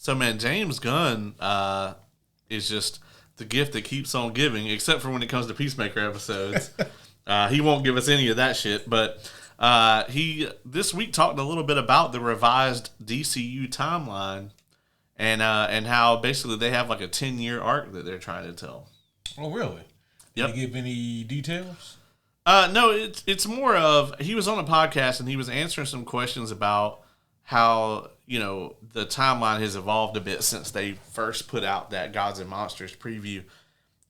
So, man, James Gunn is just the gift that keeps on giving, except for when it comes to Peacemaker episodes. He won't give us any of that shit. But he this week talked a little bit about the revised DCU timeline and how basically they have like a 10-year arc that they're trying to tell. Oh, really? Did he give any details? No, it's more of he was on a podcast and he was answering some questions about how, the timeline has evolved a bit since they first put out that Gods and Monsters preview.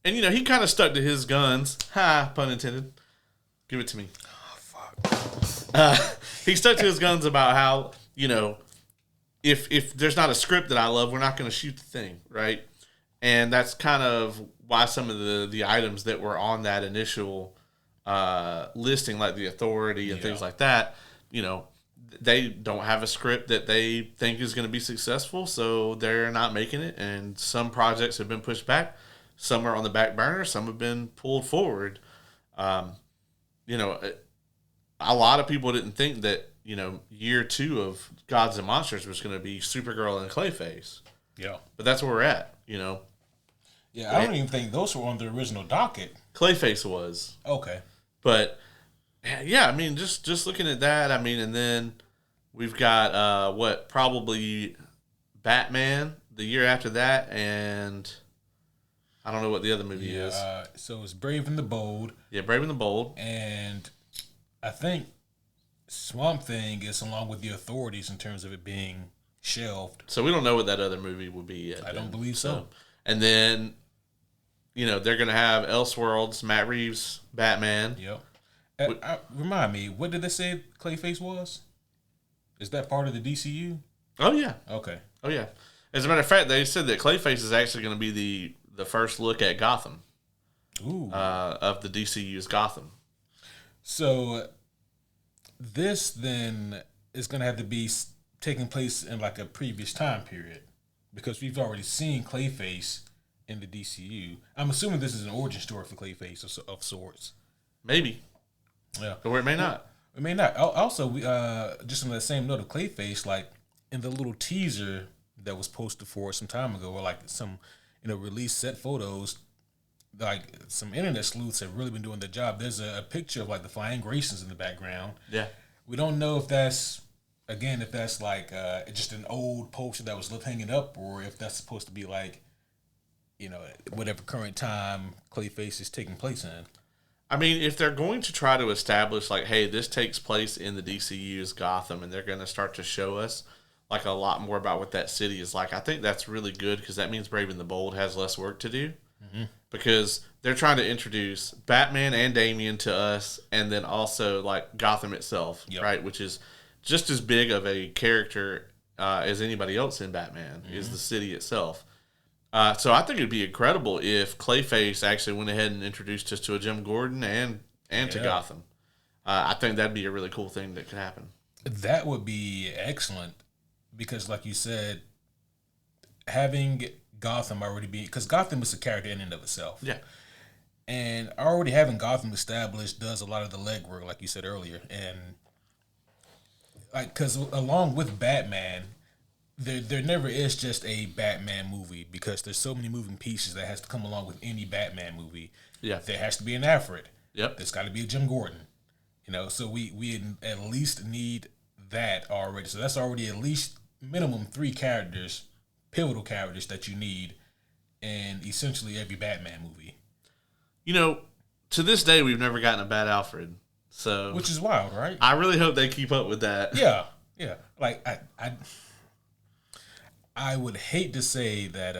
And, he kind of stuck to his guns. Ha, pun intended. Give it to me. Oh, fuck. He stuck to his guns about how, if there's not a script that I love, we're not going to shoot the thing, right? And that's kind of why some of the items that were on that initial listing, like the Authority and things like that, they don't have a script that they think is going to be successful, so they're not making it. And some projects have been pushed back. Some are on the back burner. Some have been pulled forward. A lot of people didn't think that, year 2 of Gods and Monsters was going to be Supergirl and Clayface. Yeah. But that's where we're at, Yeah, I don't even think those were on the original docket. Clayface was. Okay. But, yeah, I mean, just looking at that, I mean, and then we've got, probably Batman the year after that, and I don't know what the other movie is. So it's Brave and the Bold. Yeah, Brave and the Bold. And I think Swamp Thing is along with the Authorities in terms of it being shelved. So we don't know what that other movie will be yet. I don't believe so. And then, they're going to have Elseworlds, Matt Reeves, Batman. Yep. Remind me, what did they say Clayface was? Is that part of the DCU? Oh, yeah. Okay. Oh, yeah. As a matter of fact, they said that Clayface is actually going to be the first look at Gotham. Ooh. Of the DCU's Gotham. So this then is going to have to be taking place in like a previous time period because we've already seen Clayface in the DCU. I'm assuming this is an origin story for Clayface of sorts. Maybe. Yeah. Or it may not. It may not. Also, we just on the same note of Clayface, like in the little teaser that was posted for us some time ago, or like some, release set photos, like some internet sleuths have really been doing their job. There's a picture of like the Flying Graysons in the background. Yeah. We don't know if that's like just an old poster that was left hanging up, or if that's supposed to be like, whatever current time Clayface is taking place in. I mean, if they're going to try to establish, like, hey, this takes place in the DCU's Gotham, and they're going to start to show us, like, a lot more about what that city is like, I think that's really good because that means Brave and the Bold has less work to do. Mm-hmm. Because they're trying to introduce Batman and Damian to us, and then also, like, Gotham itself, right? Which is just as big of a character as anybody else in Batman, is the city itself. So I think it'd be incredible if Clayface actually went ahead and introduced us to a Jim Gordon and to Gotham. I think that'd be a really cool thing that could happen. That would be excellent because, like you said, having Gotham already be, because Gotham is a character in and of itself. Yeah. And already having Gotham established does a lot of the legwork, like you said earlier. And like, because along with Batman, there never is just a Batman movie because there's so many moving pieces that has to come along with any Batman movie. Yeah. There has to be an Alfred. Yep. There's got to be a Jim Gordon. So we at least need that already. So that's already at least minimum 3 characters, pivotal characters that you need in essentially every Batman movie. To this day, we've never gotten a bad Alfred. So, which is wild, right? I really hope they keep up with that. Yeah. Like I would hate to say that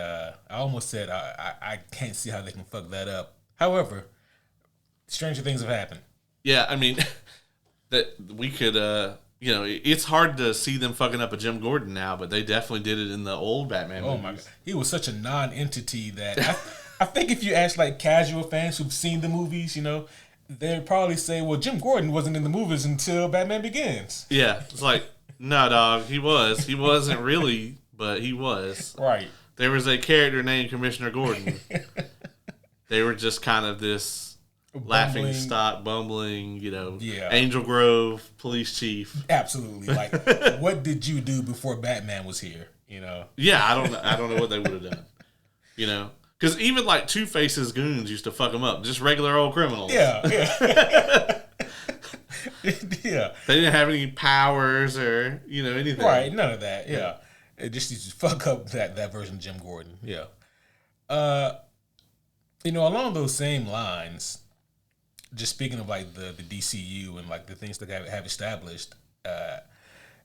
I almost said I can't see how they can fuck that up. However, stranger things have happened. Yeah, I mean, that we could, it's hard to see them fucking up a Jim Gordon now, but they definitely did it in the old Batman movies. Oh my God. He was such a non-entity that I think if you ask like casual fans who've seen the movies, they'd probably say, well, Jim Gordon wasn't in the movies until Batman Begins. Yeah, it's like, no, dog, he was. He wasn't really, but he was. Right. There was a character named Commissioner Gordon. They were just kind of this laughing stock, bumbling, Angel Grove police chief. Absolutely. Like, what did you do before Batman was here? Yeah, I don't know what they would have done. Because even like Two-Face's goons used to fuck them up, just regular old criminals. Yeah. Yeah. They didn't have any powers or anything. Right, none of that. Yeah. It just used to fuck up that version of Jim Gordon. Yeah. Along those same lines, just speaking of like the DCU and like the things that have established,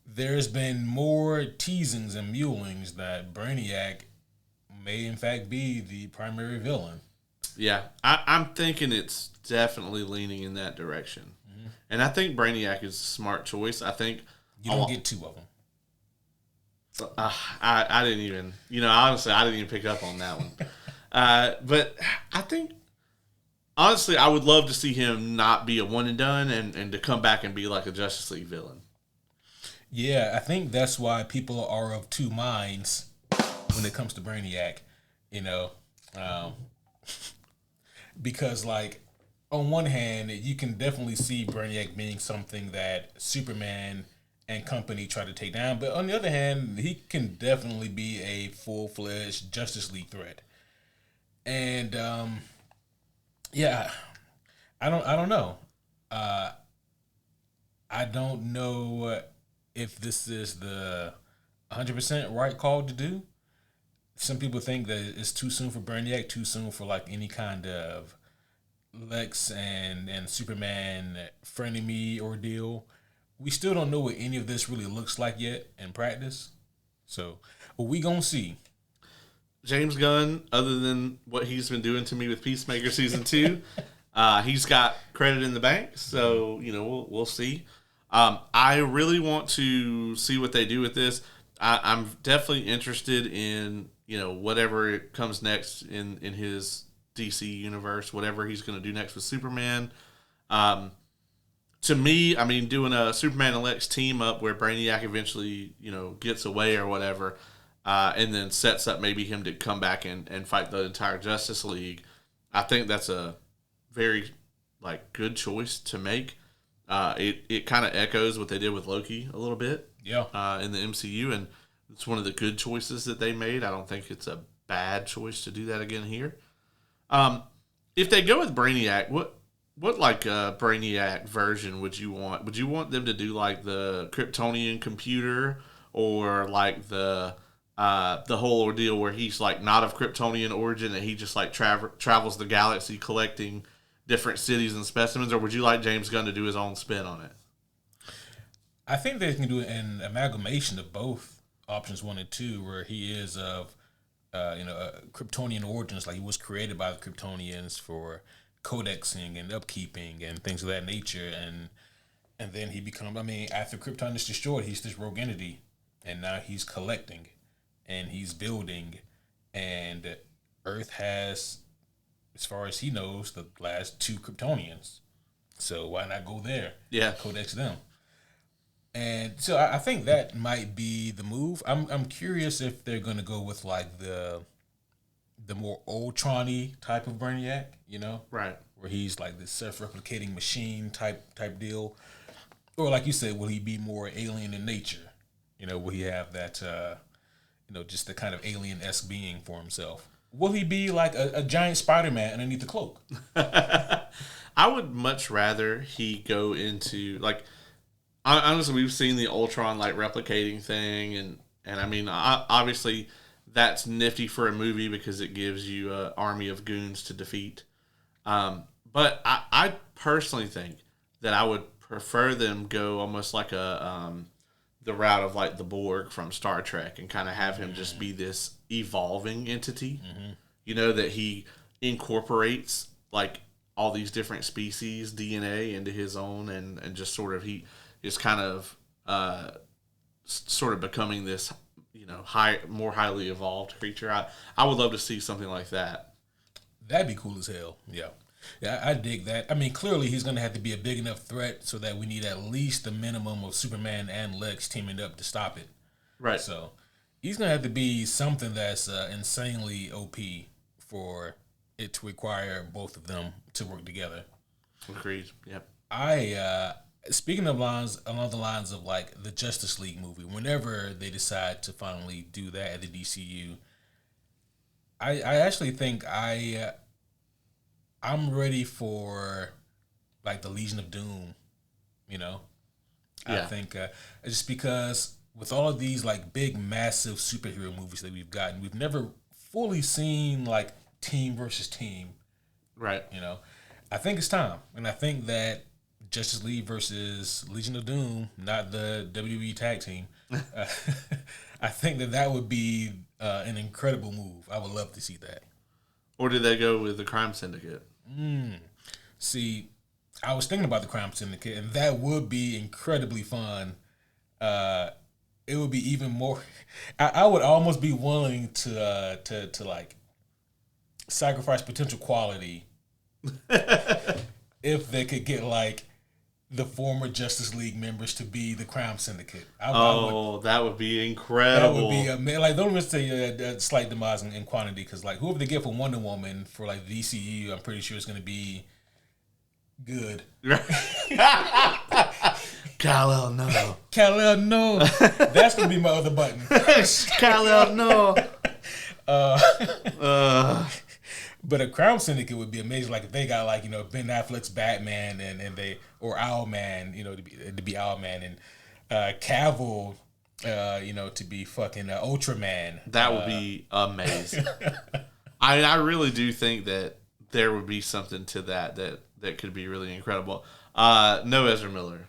there's been more teasings and mulings that Brainiac may in fact be the primary villain. Yeah, I'm thinking it's definitely leaning in that direction. Mm-hmm. And I think Brainiac is a smart choice. I think you don't get two of them. I didn't even, honestly, I didn't even pick up on that one. But I think, honestly, I would love to see him not be a one and done and to come back and be like a Justice League villain. Yeah, I think that's why people are of two minds when it comes to Brainiac, because like on one hand, you can definitely see Brainiac being something that Superman and company try to take down, but on the other hand, he can definitely be a full-fledged Justice League threat. And yeah, I don't know. I don't know if this is the 100% right call to do. Some people think that it's too soon for Brainiac, too soon for like any kind of Lex and Superman frenemy ordeal. We still don't know what any of this really looks like yet in practice. So, but we gonna see. James Gunn, other than what he's been doing to me with Peacemaker Season 2, he's got credit in the bank. So, we'll see. I really want to see what they do with this. I'm definitely interested in, whatever comes next in his DC universe, whatever he's going to do next with Superman. To me, I mean, doing a Superman and Lex team up where Brainiac eventually, gets away or whatever, and then sets up maybe him to come back and fight the entire Justice League, I think that's a very, good choice to make. It kind of echoes what they did with Loki a little bit. Yeah. In the MCU, and it's one of the good choices that they made. I don't think it's a bad choice to do that again here. If they go with Brainiac, what Brainiac version would you want? Would you want them to do like the Kryptonian computer, or like the whole ordeal where he's like not of Kryptonian origin and he just like travels the galaxy collecting different cities and specimens, or would you like James Gunn to do his own spin on it? I think they can do an amalgamation of both options 1 and 2, where he is of Kryptonian origins, like he was created by the Kryptonians for codexing and upkeeping and things of that nature, and then he becomes, after Krypton is destroyed, he's this rogue entity, and now he's collecting and he's building, and Earth has, as far as he knows, the last 2 Kryptonians, so why not go there? Yeah, codex them. And so I think that might be the move. I'm curious if they're gonna go with like the more Ultron-y type of Brainiac, right, where he's like this self-replicating machine type deal, or like you said, will he be more alien in nature? Will he have that just the kind of alien-esque being for himself? Will he be like a giant Spider-Man underneath the cloak? I would much rather he go into like. Honestly, we've seen the Ultron replicating thing, and obviously that's nifty for a movie because it gives you an army of goons to defeat. But I personally think that I would prefer them go almost like the route of the Borg from Star Trek, and kind of have him just be this evolving entity. Mm-hmm. That he incorporates all these different species DNA into his own, and just sort of he is kind of sort of becoming this, more highly evolved creature. I would love to see something like that. That'd be cool as hell. Yeah. Yeah, I dig that. Clearly he's going to have to be a big enough threat so that we need at least the minimum of Superman and Lex teaming up to stop it. Right. So he's going to have to be something that's insanely OP for it to require both of them to work together. Agreed. Yep. Speaking of lines along the lines of like the Justice League movie, whenever they decide to finally do that at the DCU, I actually think I'm ready for like the Legion of Doom. You know, I Yeah. think just because with all of these like big massive superhero movies that we've gotten, we've never fully seen like team versus team. Right. You know, I think it's time, and I think that Justice League versus Legion of Doom, not the WWE tag team. Uh, I think that would be an incredible move. I would love to see that. Or did they go with the Crime Syndicate? See, I was thinking about the Crime Syndicate, and that would be incredibly fun. It would be even more. I would almost be willing to like sacrifice potential quality if they could get like the former Justice League members to be the Crime Syndicate. That would be That incredible. would be like don't even say a slight demise in quantity because like whoever they get for Wonder Woman for like the DCU, I'm pretty sure it's going to be good. Kal-El, no. Kal-El, no, that's going to be my other button. Kal-El, no. But a Crown Syndicate would be amazing. Like if they got like Ben Affleck's Batman and they or Owlman, to be Owlman and Cavill, to be fucking Ultraman. That would be amazing. I really do think that there would be something to that could be really incredible. No Ezra Miller.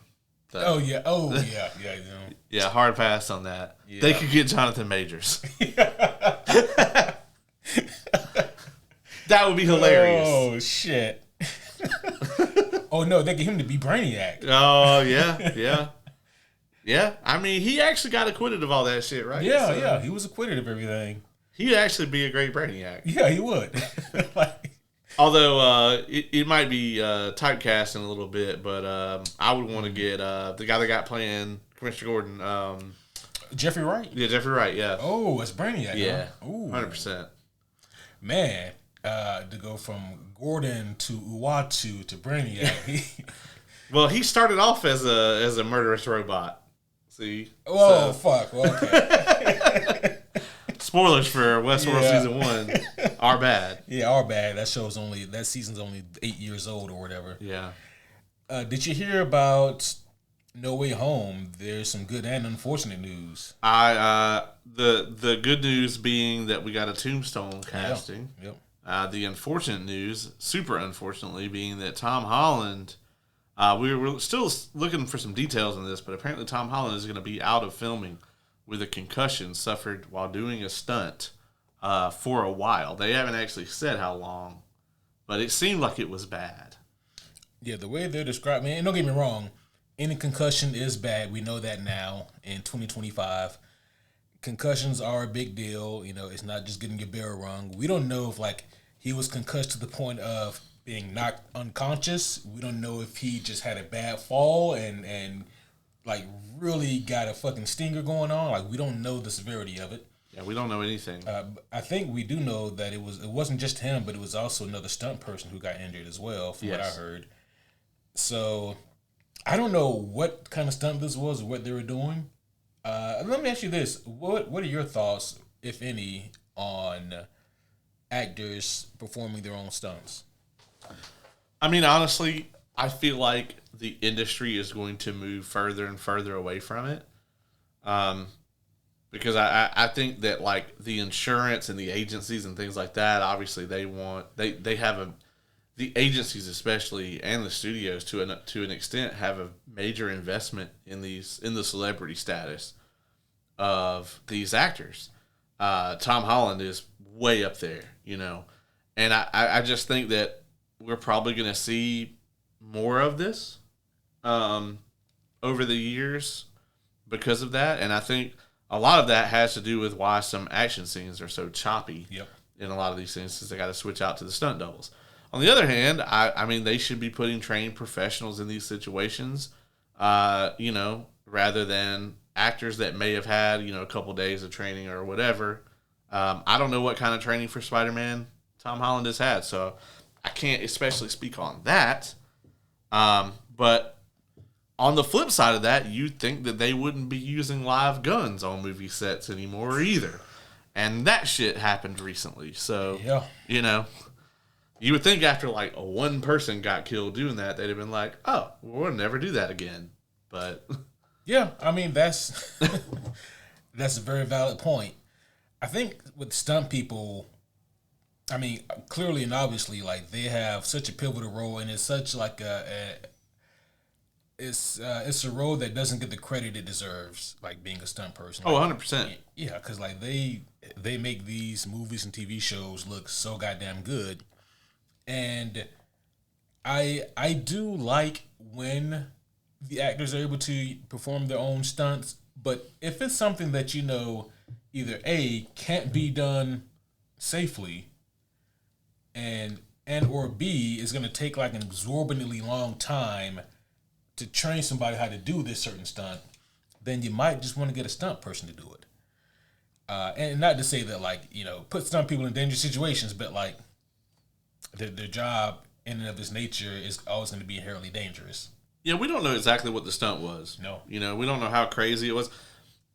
Oh yeah. Yeah, hard pass on that. Yeah. They could get Jonathan Majors. That would be hilarious. Oh shit. Oh no, they get him to be Brainiac. Oh yeah. I mean, he actually got acquitted of all that shit, right? Yeah. He was acquitted of everything. He'd actually be a great Brainiac. Yeah, he would. Although it might be typecasting a little bit, but I would want to get the guy that got playing Commissioner Gordon. Jeffrey Wright. Yeah, Jeffrey Wright. Yeah. Oh, it's Brainiac. Yeah. Huh? Ooh. 100%. Man, to go from Gordon to Uatu to Brainiac. Well, he started off as a murderous robot. See? Oh, fuck. Well, okay. Spoilers for Westworld Season 1 are bad. Yeah, are bad. That season's only 8 years old or whatever. Yeah. Did you hear about No Way Home? There's some good and unfortunate news. The good news being that we got a Tombstone casting. Yep. The unfortunate news, super unfortunately, being that Tom Holland, we were still looking for some details on this, but apparently Tom Holland is going to be out of filming with a concussion suffered while doing a stunt for a while. They haven't actually said how long, but it seemed like it was bad. Yeah, the way they're describing, and don't get me wrong, any concussion is bad. We know that now in 2025. Concussions are a big deal. It's not just getting your bell rung. We don't know if like he was concussed to the point of being knocked unconscious. We don't know if he just had a bad fall and like really got a fucking stinger going on. Like we don't know the severity of it. Yeah, we don't know anything. I think we do know that it wasn't just him, but it was also another stunt person who got injured as well, from what I heard. So I don't know what kind of stunt this was or what they were doing. Let me ask you this: what are your thoughts, if any, on actors performing their own stunts? I mean, honestly, I feel like the industry is going to move further and further away from it. Because I think that like the insurance and the agencies and things like that, obviously they have the agencies especially and the studios to an extent have a major investment in the celebrity status of these actors. Tom Holland is way up there, and I just think that we're probably going to see more of this over the years because of that. And I think a lot of that has to do with why some action scenes are so choppy in a lot of these things, since they got to switch out to the stunt doubles. On the other hand, I mean, they should be putting trained professionals in these situations, rather than actors that may have had, a couple days of training or whatever. I don't know what kind of training for Spider-Man Tom Holland has had, so I can't especially speak on that. But on the flip side of that, you'd think that they wouldn't be using live guns on movie sets anymore either. And that shit happened recently. So, you know, you would think after like one person got killed doing that, they'd have been like, oh, we'll never do that again. But yeah, I mean, that's that's a very valid point. I think with stunt people, I mean, clearly and obviously, like they have such a pivotal role, and it's such like it's a role that doesn't get the credit it deserves, like being a stunt person. Oh, like, 100%. Yeah, because like they make these movies and TV shows look so goddamn good, and I do like when the actors are able to perform their own stunts, but if it's something that you know either A, can't be done safely, and or B, is going to take like an exorbitantly long time to train somebody how to do this certain stunt, then you might just want to get a stunt person to do it. And not to say that, like, you know, put stunt people in dangerous situations, but like their job in and of its nature is always going to be inherently dangerous. Yeah, we don't know exactly what the stunt was. No. You know, we don't know how crazy it was.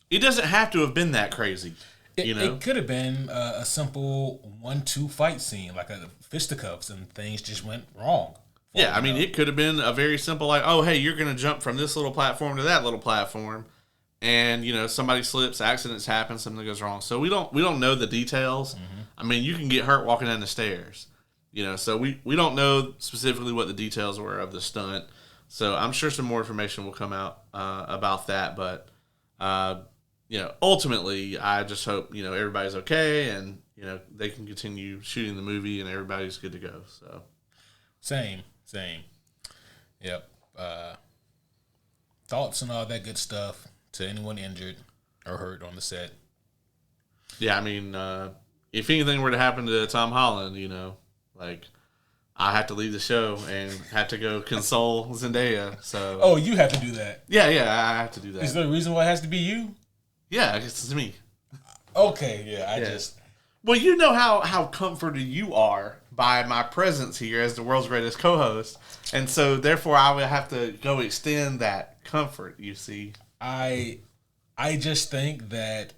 It doesn't have to have been that crazy. It could have been a simple 1-2 fight scene, like a fisticuffs, and things just went wrong. Yeah, I mean, it could have been a very simple, like, oh, hey, you're going to jump from this little platform to that little platform, and, you know, somebody slips, accidents happen, something goes wrong. So we don't know the details. Mm-hmm. I mean, you can get hurt walking down the stairs, you know, so we don't know specifically what the details were of the stunt. So I'm sure some more information will come out about that, but, you know, ultimately, I just hope, you know, everybody's okay, and, you know, they can continue shooting the movie, and everybody's good to go, so. Same. Yep. Thoughts and all that good stuff to anyone injured or hurt on the set. Yeah, I mean, if anything were to happen to Tom Holland, you know, like, I have to leave the show and have to go console Zendaya. So. Oh, you have to do that? Yeah, I have to do that. Is there a reason why it has to be you? Yeah, it's me. Okay, yeah, Well, you know how comforted you are by my presence here as the world's greatest co-host, and so therefore I would have to go extend that comfort. You see, I just think that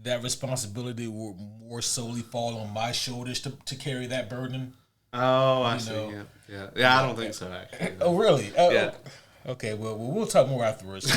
responsibility will more solely fall on my shoulders to carry that burden. Oh, I see. Yeah. I don't think so. Actually. Oh, really? Yeah. Okay. Well, we'll talk more afterwards.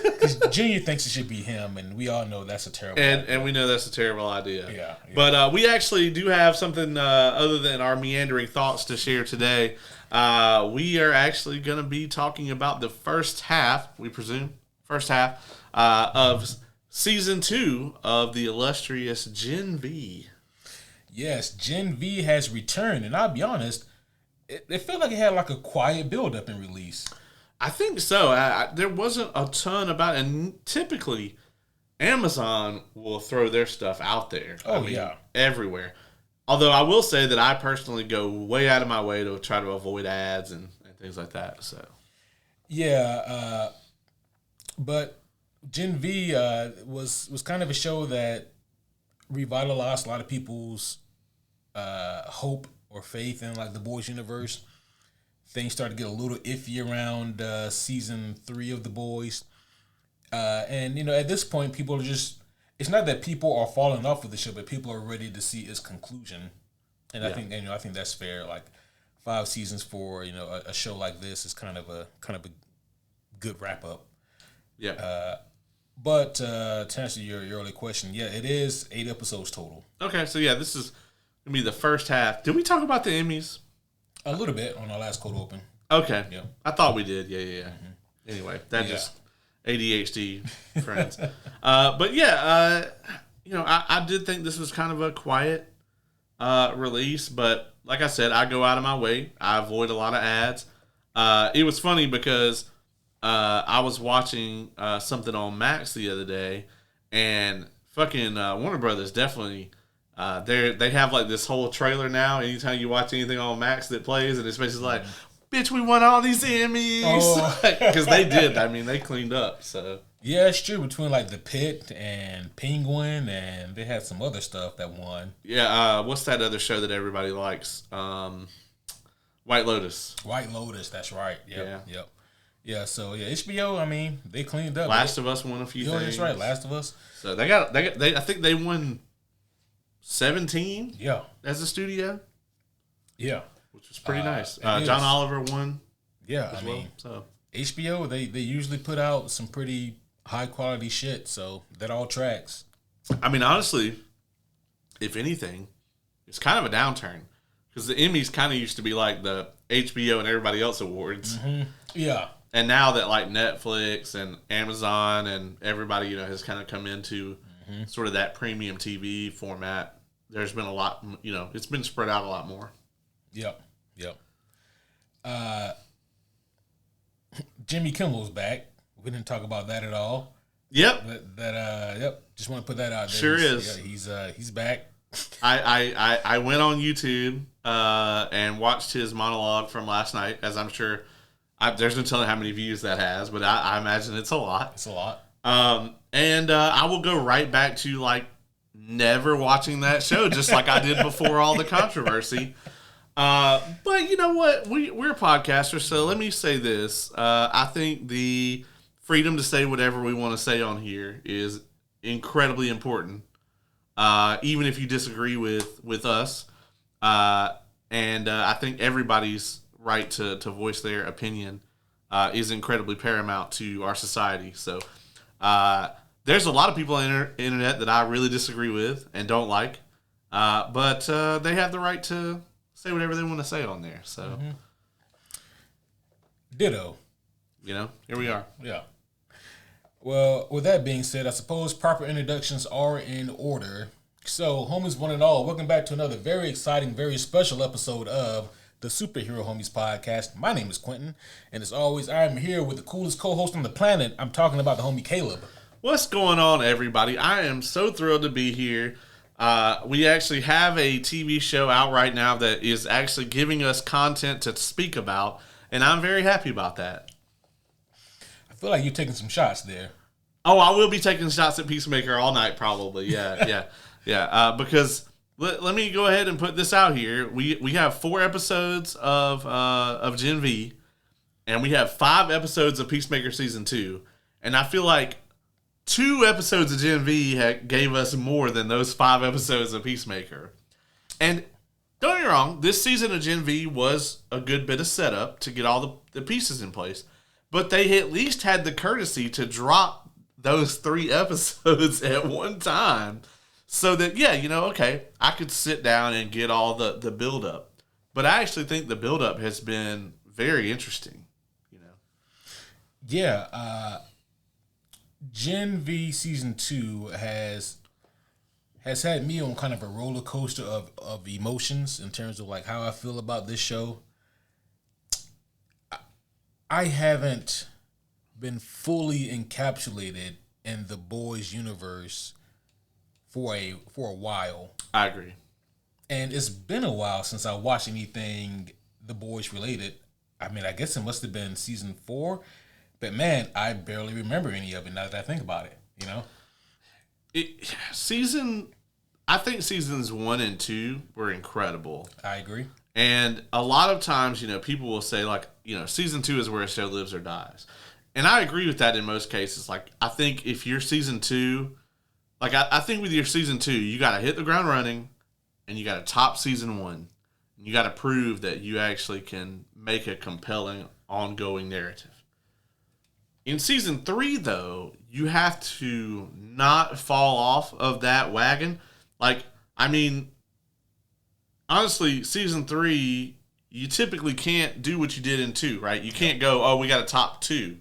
Because Junior thinks it should be him, and we all know that's a terrible idea. And we know that's a terrible idea. Yeah. But we actually do have something other than our meandering thoughts to share today. We are actually going to be talking about the first half, we presume, of season 2 of the illustrious Gen V. Yes, Gen V has returned, and I'll be honest, it felt like it had like a quiet build-up in release. I think so. There wasn't a ton about it, and typically Amazon will throw their stuff out there. Everywhere. Although I will say that I personally go way out of my way to try to avoid ads and things like that. So, yeah, but Gen V was kind of a show that revitalized a lot of people's hope or faith in like the boys universe. Things started to get a little iffy around season 3 of The Boys. And, you know, at this point, people are just... It's not that people are falling off with the show, but people are ready to see its conclusion. And I think that's fair. Like, 5 seasons for, you know, a show like this is kind of a good wrap-up. Yeah. But to answer your earlier question, yeah, it is 8 episodes total. Okay, so yeah, this is going to be the first half. Did we talk about the Emmys? A little bit on our last cold open. Okay. Yeah. I thought we did. Yeah. Mm-hmm. Anyway, that just ADHD friends. But yeah, you know, I did think this was kind of a quiet release, but like I said, I go out of my way. I avoid a lot of ads. It was funny because I was watching something on Max the other day, and fucking Warner Brothers definitely... they have like this whole trailer now. Anytime you watch anything on Max that plays, and it's basically like, "Bitch, we won all these Emmys," because they did. I mean, they cleaned up. So yeah, it's true. Between like The Pit and Penguin, and they had some other stuff that won. Yeah, what's that other show that everybody likes? White Lotus. White Lotus. That's right. Yep. Yeah, so yeah, HBO. I mean, they cleaned up. Last of Us won a few things. That's right. Last of Us. So I think they won 17. Yeah. As a studio. Yeah. Which was pretty nice. John Oliver won. Yeah, I mean, so HBO they usually put out some pretty high quality shit, so that all tracks. I mean, honestly, if anything, it's kind of a downturn because the Emmys kind of used to be like the HBO and everybody else awards. Mm-hmm. Yeah. And now that like Netflix and Amazon and everybody, has kind of come into sort of that premium TV format, there's been a lot, it's been spread out a lot more. Yep. Jimmy Kimmel's back. We didn't talk about that at all. Yep. Yep. Just want to put that out there. Sure is. Yeah, he's back. I went on YouTube and watched his monologue from last night, as I'm sure there's no telling how many views that has, but I imagine it's a lot. It's a lot. And I will go right back to like never watching that show, just like I did before all the controversy. But you know what? We're podcasters, so let me say this. I think the freedom to say whatever we want to say on here is incredibly important. Even if you disagree with us. And I think everybody's right to voice their opinion is incredibly paramount to our society. So there's a lot of people on the internet that I really disagree with and don't like. But they have the right to say whatever they want to say on there. So, Ditto. Here we are. Yeah. Well, with that being said, I suppose proper introductions are in order. So, homies one and all, welcome back to another very exciting, very special episode of the Superhero Homies Podcast. My name is Quentin, and as always, I am here with the coolest co-host on the planet. I'm talking about the homie Caleb. What's going on, everybody? I am so thrilled to be here. We actually have a TV show out right now that is actually giving us content to speak about, and I'm very happy about that. I feel like you're taking some shots there. Oh, I will be taking shots at Peacemaker all night, probably. Yeah. Because let me go ahead and put this out here. We have 4 episodes of Gen V, and we have 5 episodes of Peacemaker Season 2. And I feel like 2 episodes of Gen V gave us more than those 5 episodes of Peacemaker. And don't get me wrong, this season of Gen V was a good bit of setup to get all the pieces in place. But they at least had the courtesy to drop those 3 episodes at one time. So that, okay, I could sit down and get all the build-up. But I actually think the build-up has been very interesting, Yeah, Gen V Season 2 has had me on kind of a roller coaster of emotions in terms of like how I feel about this show. I haven't been fully encapsulated in the boys' universe for a while. I agree. And it's been a while since I watched anything the boys related. I mean, I guess it must have been Season 4. But man, I barely remember any of it now that I think about it, I think seasons 1 and 2 were incredible. I agree. And a lot of times, people will say like, season 2 is where a show lives or dies. And I agree with that in most cases. Like, I think if you're season 2, like I think with your season 2, you got to hit the ground running and you got to top season 1. You got to prove that you actually can make a compelling ongoing narrative. In season 3, though, you have to not fall off of that wagon. Like, I mean, honestly, season 3, you typically can't do what you did in 2, right? You can't go, oh, we got a top 2,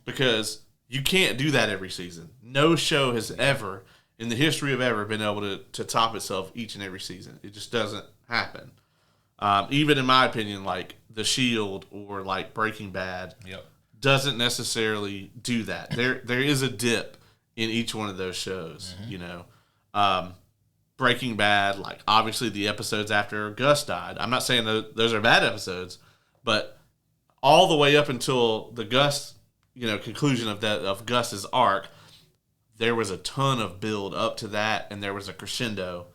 because you can't do that every season. No show has ever, in the history of ever, been able to top itself each and every season. It just doesn't happen. Even in my opinion, like The Shield or like Breaking Bad. Yep. Doesn't necessarily do that. There is a dip in each one of those shows, Breaking Bad, like obviously the episodes after Gus died. I'm not saying those are bad episodes, but all the way up until the Gus, conclusion of Gus's arc, there was a ton of build up to that, and there was a crescendo,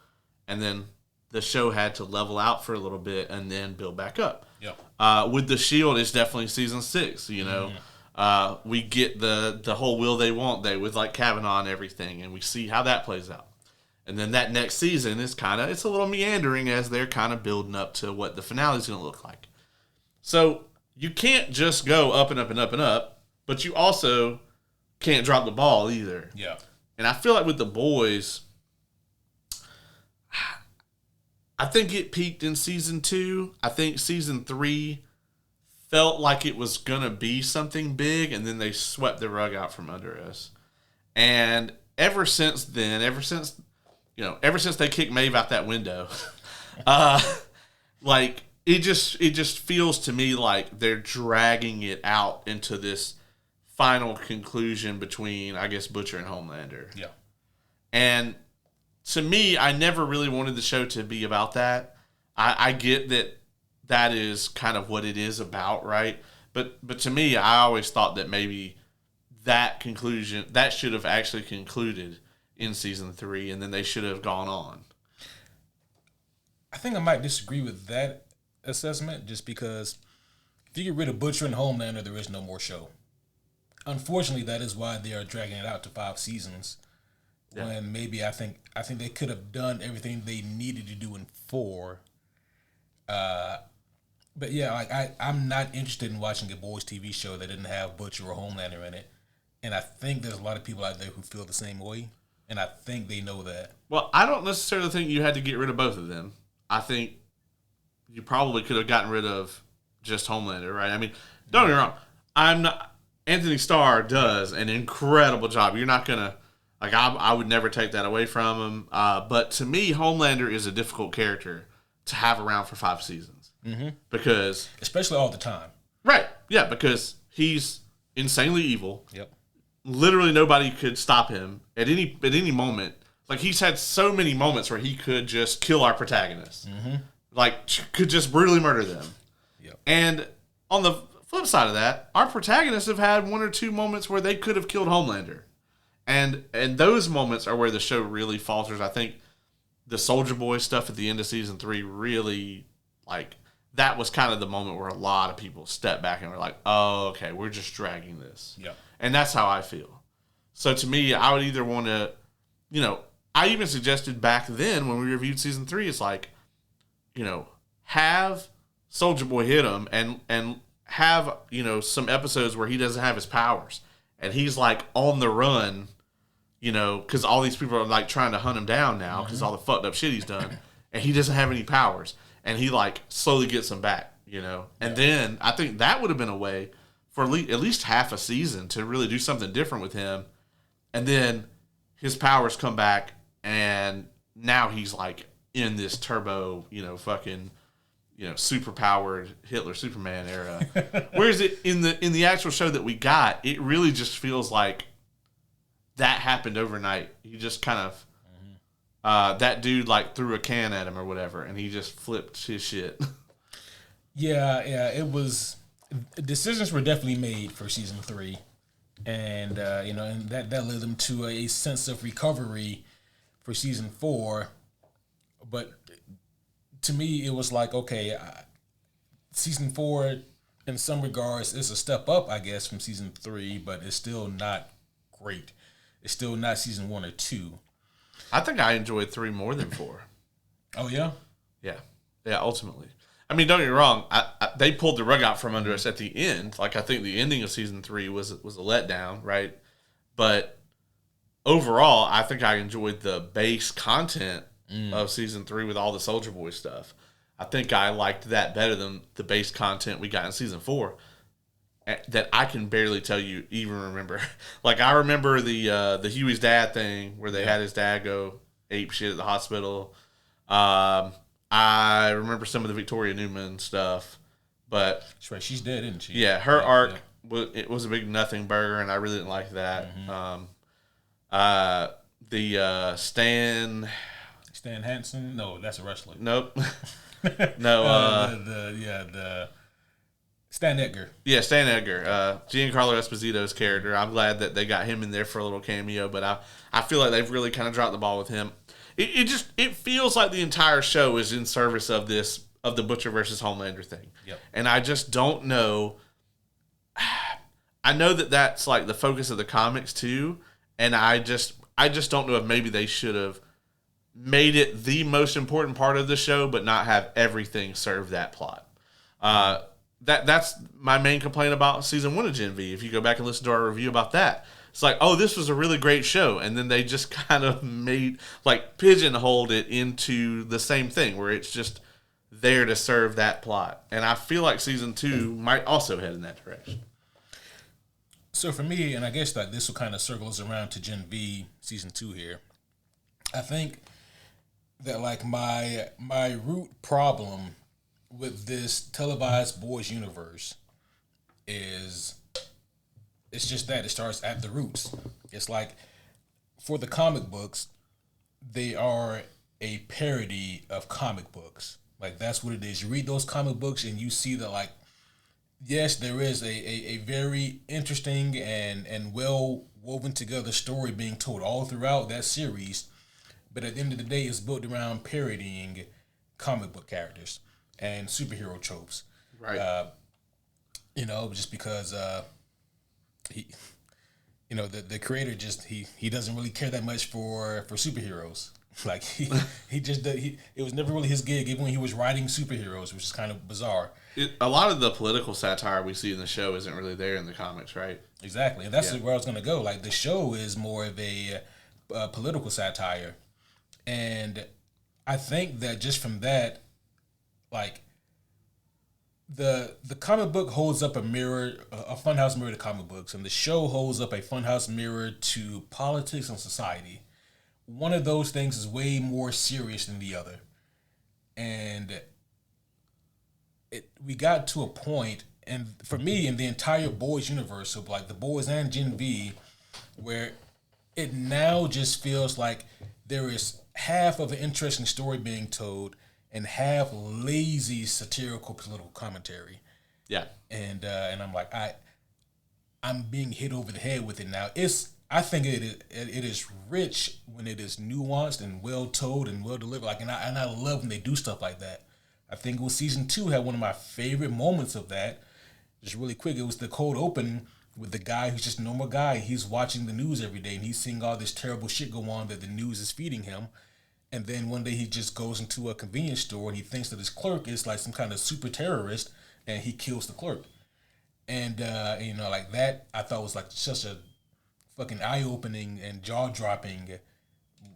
and then the show had to level out for a little bit and then build back up. Yep. With The Shield, it's definitely season 6, We get the whole will they won't they with like Kavanaugh and everything, and we see how that plays out. And then that next season is it's a little meandering as they're kind of building up to what the finale is going to look like. So you can't just go up and up and up and up, but you also can't drop the ball either. Yeah. And I feel like with The Boys, I think it peaked in season 2. I think season 3 felt like it was going to be something big, and then they swept the rug out from under us. And ever since then, ever since they kicked Maeve out that window, like it just feels to me like they're dragging it out into this final conclusion between, I guess, Butcher and Homelander. Yeah. And to me, I never really wanted the show to be about that. I get that is kind of what it is about, right? But to me, I always thought that maybe that conclusion, that should have actually concluded in season 3, and then they should have gone on. I think I might disagree with that assessment, just because if you get rid of Butcher and Homelander, there is no more show. Unfortunately, that is why they are dragging it out to 5 seasons. Yeah. When maybe I think they could have done everything they needed to do in 4. But yeah, like I'm not interested in watching a boys TV show that didn't have Butcher or Homelander in it. And I think there's a lot of people out there who feel the same way. And I think they know that. Well, I don't necessarily think you had to get rid of both of them. I think you probably could have gotten rid of just Homelander, right? I mean, don't get me wrong. Anthony Starr does an incredible job. You're not going to, like, I would never take that away from him. But to me, Homelander is a difficult character to have around for 5 seasons. Mm-hmm. Because... especially all the time. Right. Yeah, because he's insanely evil. Yep. Literally nobody could stop him at any moment. Like, he's had so many moments where he could just kill our protagonists. Mm-hmm. Like, could just brutally murder them. Yep. And on the flip side of that, our protagonists have had 1 or 2 moments where they could have killed Homelander. And those moments are where the show really falters. I think the Soldier Boy stuff at the end of season 3 really, like, that was kind of the moment where a lot of people stepped back and were like, oh, okay, we're just dragging this. Yeah. And that's how I feel. So to me, I would either want to, I even suggested back then when we reviewed season 3, it's like, have Soldier Boy hit him and have, some episodes where he doesn't have his powers. And he's like on the run, because all these people are like trying to hunt him down now because all the fucked up shit he's done. And he doesn't have any powers. And he like slowly gets them back, And then I think that would have been a way for at least half a season to really do something different with him. And then his powers come back, and now he's like in this turbo, super powered Hitler Superman era. Whereas in the actual show that we got, it really just feels like that happened overnight. He just kind of that dude like threw a can at him or whatever, and he just flipped his shit. Yeah, it was. Decisions were definitely made for season 3, and and that led them to a sense of recovery for season 4. But to me, it was like, okay, season 4, in some regards, is a step up, I guess, from season 3, but it's still not great. It's still not season 1 or 2. I think I enjoyed 3 more than 4. Oh, yeah? Yeah, ultimately. I mean, don't get me wrong. They pulled the rug out from under us at the end. Like, I think the ending of season 3 was a letdown, right? But overall, I think I enjoyed the base content of season 3 with all the Soldier Boy stuff. I think I liked that better than the base content we got in season 4 that I can barely tell you, even remember. Like, I remember the Huey's dad thing where they had his dad go ape shit at the hospital. I remember some of the Victoria Newman stuff, but that's right, she's dead, isn't she? Yeah, her arc was a big nothing burger, and I really didn't like that. The Stan Hansen? No, that's a wrestler. Nope. No. The Stan Edgar. Yeah, Stan Edgar. Giancarlo Esposito's character. I'm glad that they got him in there for a little cameo, but I feel like they've really kind of dropped the ball with him. It feels like the entire show is in service of the Butcher versus Homelander thing. Yep. And I just don't know. I know that that's like the focus of the comics too, and I just don't know if maybe they should have made it the most important part of the show, but not have everything serve that plot. That's my main complaint about season 1 of Gen V. If you go back and listen to our review about that, it's like, oh, this was a really great show, and then they just kind of made like pigeonholed it into the same thing where it's just there to serve that plot. And I feel like season 2 might also head in that direction. So for me, and I guess like this will kind of circles around to Gen V season 2 here. I think that like my root problem with this televised boys universe is it's just that it starts at the roots. It's like for the comic books, they are a parody of comic books. Like that's what it is. You read those comic books and you see that like, yes, there is a very interesting and well woven together story being told all throughout that series. But at the end of the day, it's built around parodying comic book characters and superhero tropes. Right. Just because he, the creator just he doesn't really care that much for superheroes. Like he just it was never really his gig, even when he was writing superheroes, which is kind of bizarre. A lot of the political satire we see in the show isn't really there in the comics, right? Exactly, and that's where I was going to go. Like the show is more of a political satire, and I think that just from that, like the comic book holds up a mirror, a funhouse mirror to comic books, and the show holds up a funhouse mirror to politics and society. One of those things is way more serious than the other, and we got to a point, and for me, in the entire boys universe of like the boys and Gen V, where it now just feels like there is half of an interesting story being told and half lazy satirical political commentary. Yeah. And I'm like, I'm being hit over the head with it now. I think it is rich when it is nuanced and well told and well delivered. Like, and I love when they do stuff like that. I think it was season 2 had one of my favorite moments of that. Just really quick, it was the cold open with the guy who's just a normal guy. He's watching the news every day and he's seeing all this terrible shit go on that the news is feeding him. And then one day he just goes into a convenience store and he thinks that his clerk is like some kind of super terrorist and he kills the clerk. And, like that, I thought was like such a fucking eye-opening and jaw-dropping,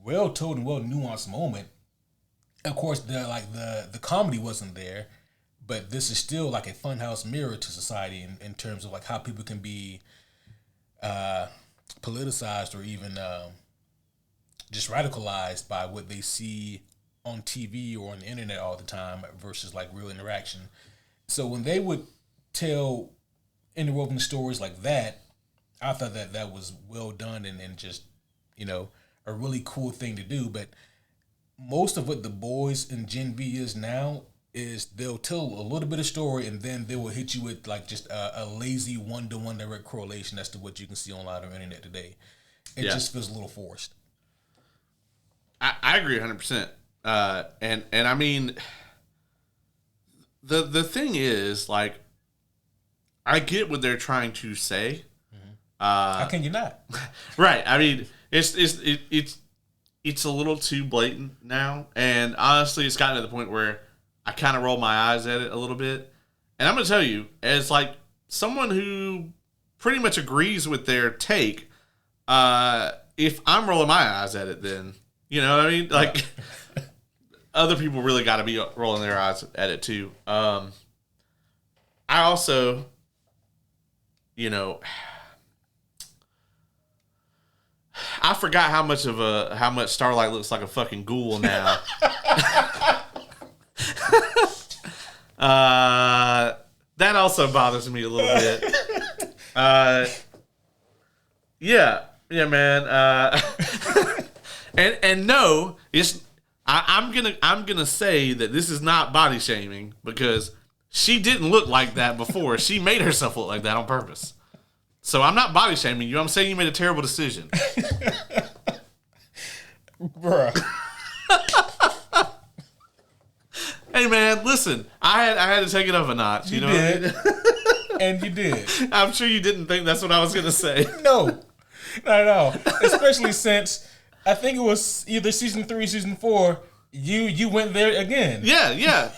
well-told and well-nuanced moment. Of course, the comedy wasn't there, but this is still like a funhouse mirror to society in terms of like how people can be politicized or even just radicalized by what they see on TV or on the internet all the time versus like real interaction. So when they would tell interwoven stories like that, I thought that was well done and just, a really cool thing to do. But most of what the boys in Gen V is now is they'll tell a little bit of story and then they will hit you with like just a lazy one-to-one direct correlation as to what you can see on a lot of internet today. It just feels a little forced. I agree 100%. And I mean, the thing is, like, I get what they're trying to say. How can you not? Right. I mean, it's a little too blatant now, and honestly, it's gotten to the point where I kind of roll my eyes at it a little bit. And I'm gonna tell you, as like someone who pretty much agrees with their take, if I'm rolling my eyes at it, then you know what I mean. Like other people really got to be rolling their eyes at it too. I also, I forgot how much Starlight looks like a fucking ghoul now. That also bothers me a little bit. Yeah, man. And no, I'm gonna say that this is not body shaming because she didn't look like that before. She made herself look like that on purpose. So I'm not body shaming you. I'm saying you made a terrible decision. Bruh. Hey man, listen. I had to take it up a notch. You know did. what I And you did. I'm sure you didn't think that's what I was going to say. No, not at all. Especially since I think it was either season 3, season 4. You went there again. Yeah.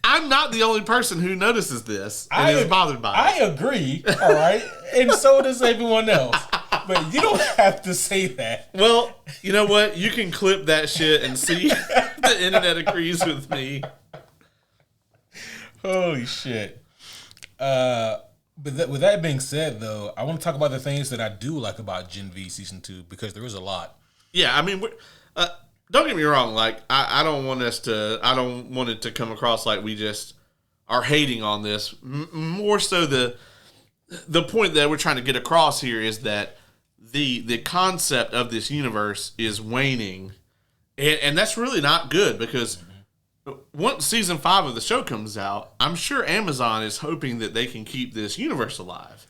I'm not the only person who notices this and is bothered by it. I agree. All right, and so does everyone else. But you don't have to say that. Well, you know what? You can clip that shit and see if the internet agrees with me. Holy shit. But with that being said, though, I want to talk about the things that I do like about Gen V Season 2, because there is a lot. Yeah, I mean, don't get me wrong. Like, I don't want it to come across like we just are hating on this. More so the point that we're trying to get across here is that the concept of this universe is waning, and that's really not good, because once season 5 of the show comes out, I'm sure Amazon is hoping that they can keep this universe alive,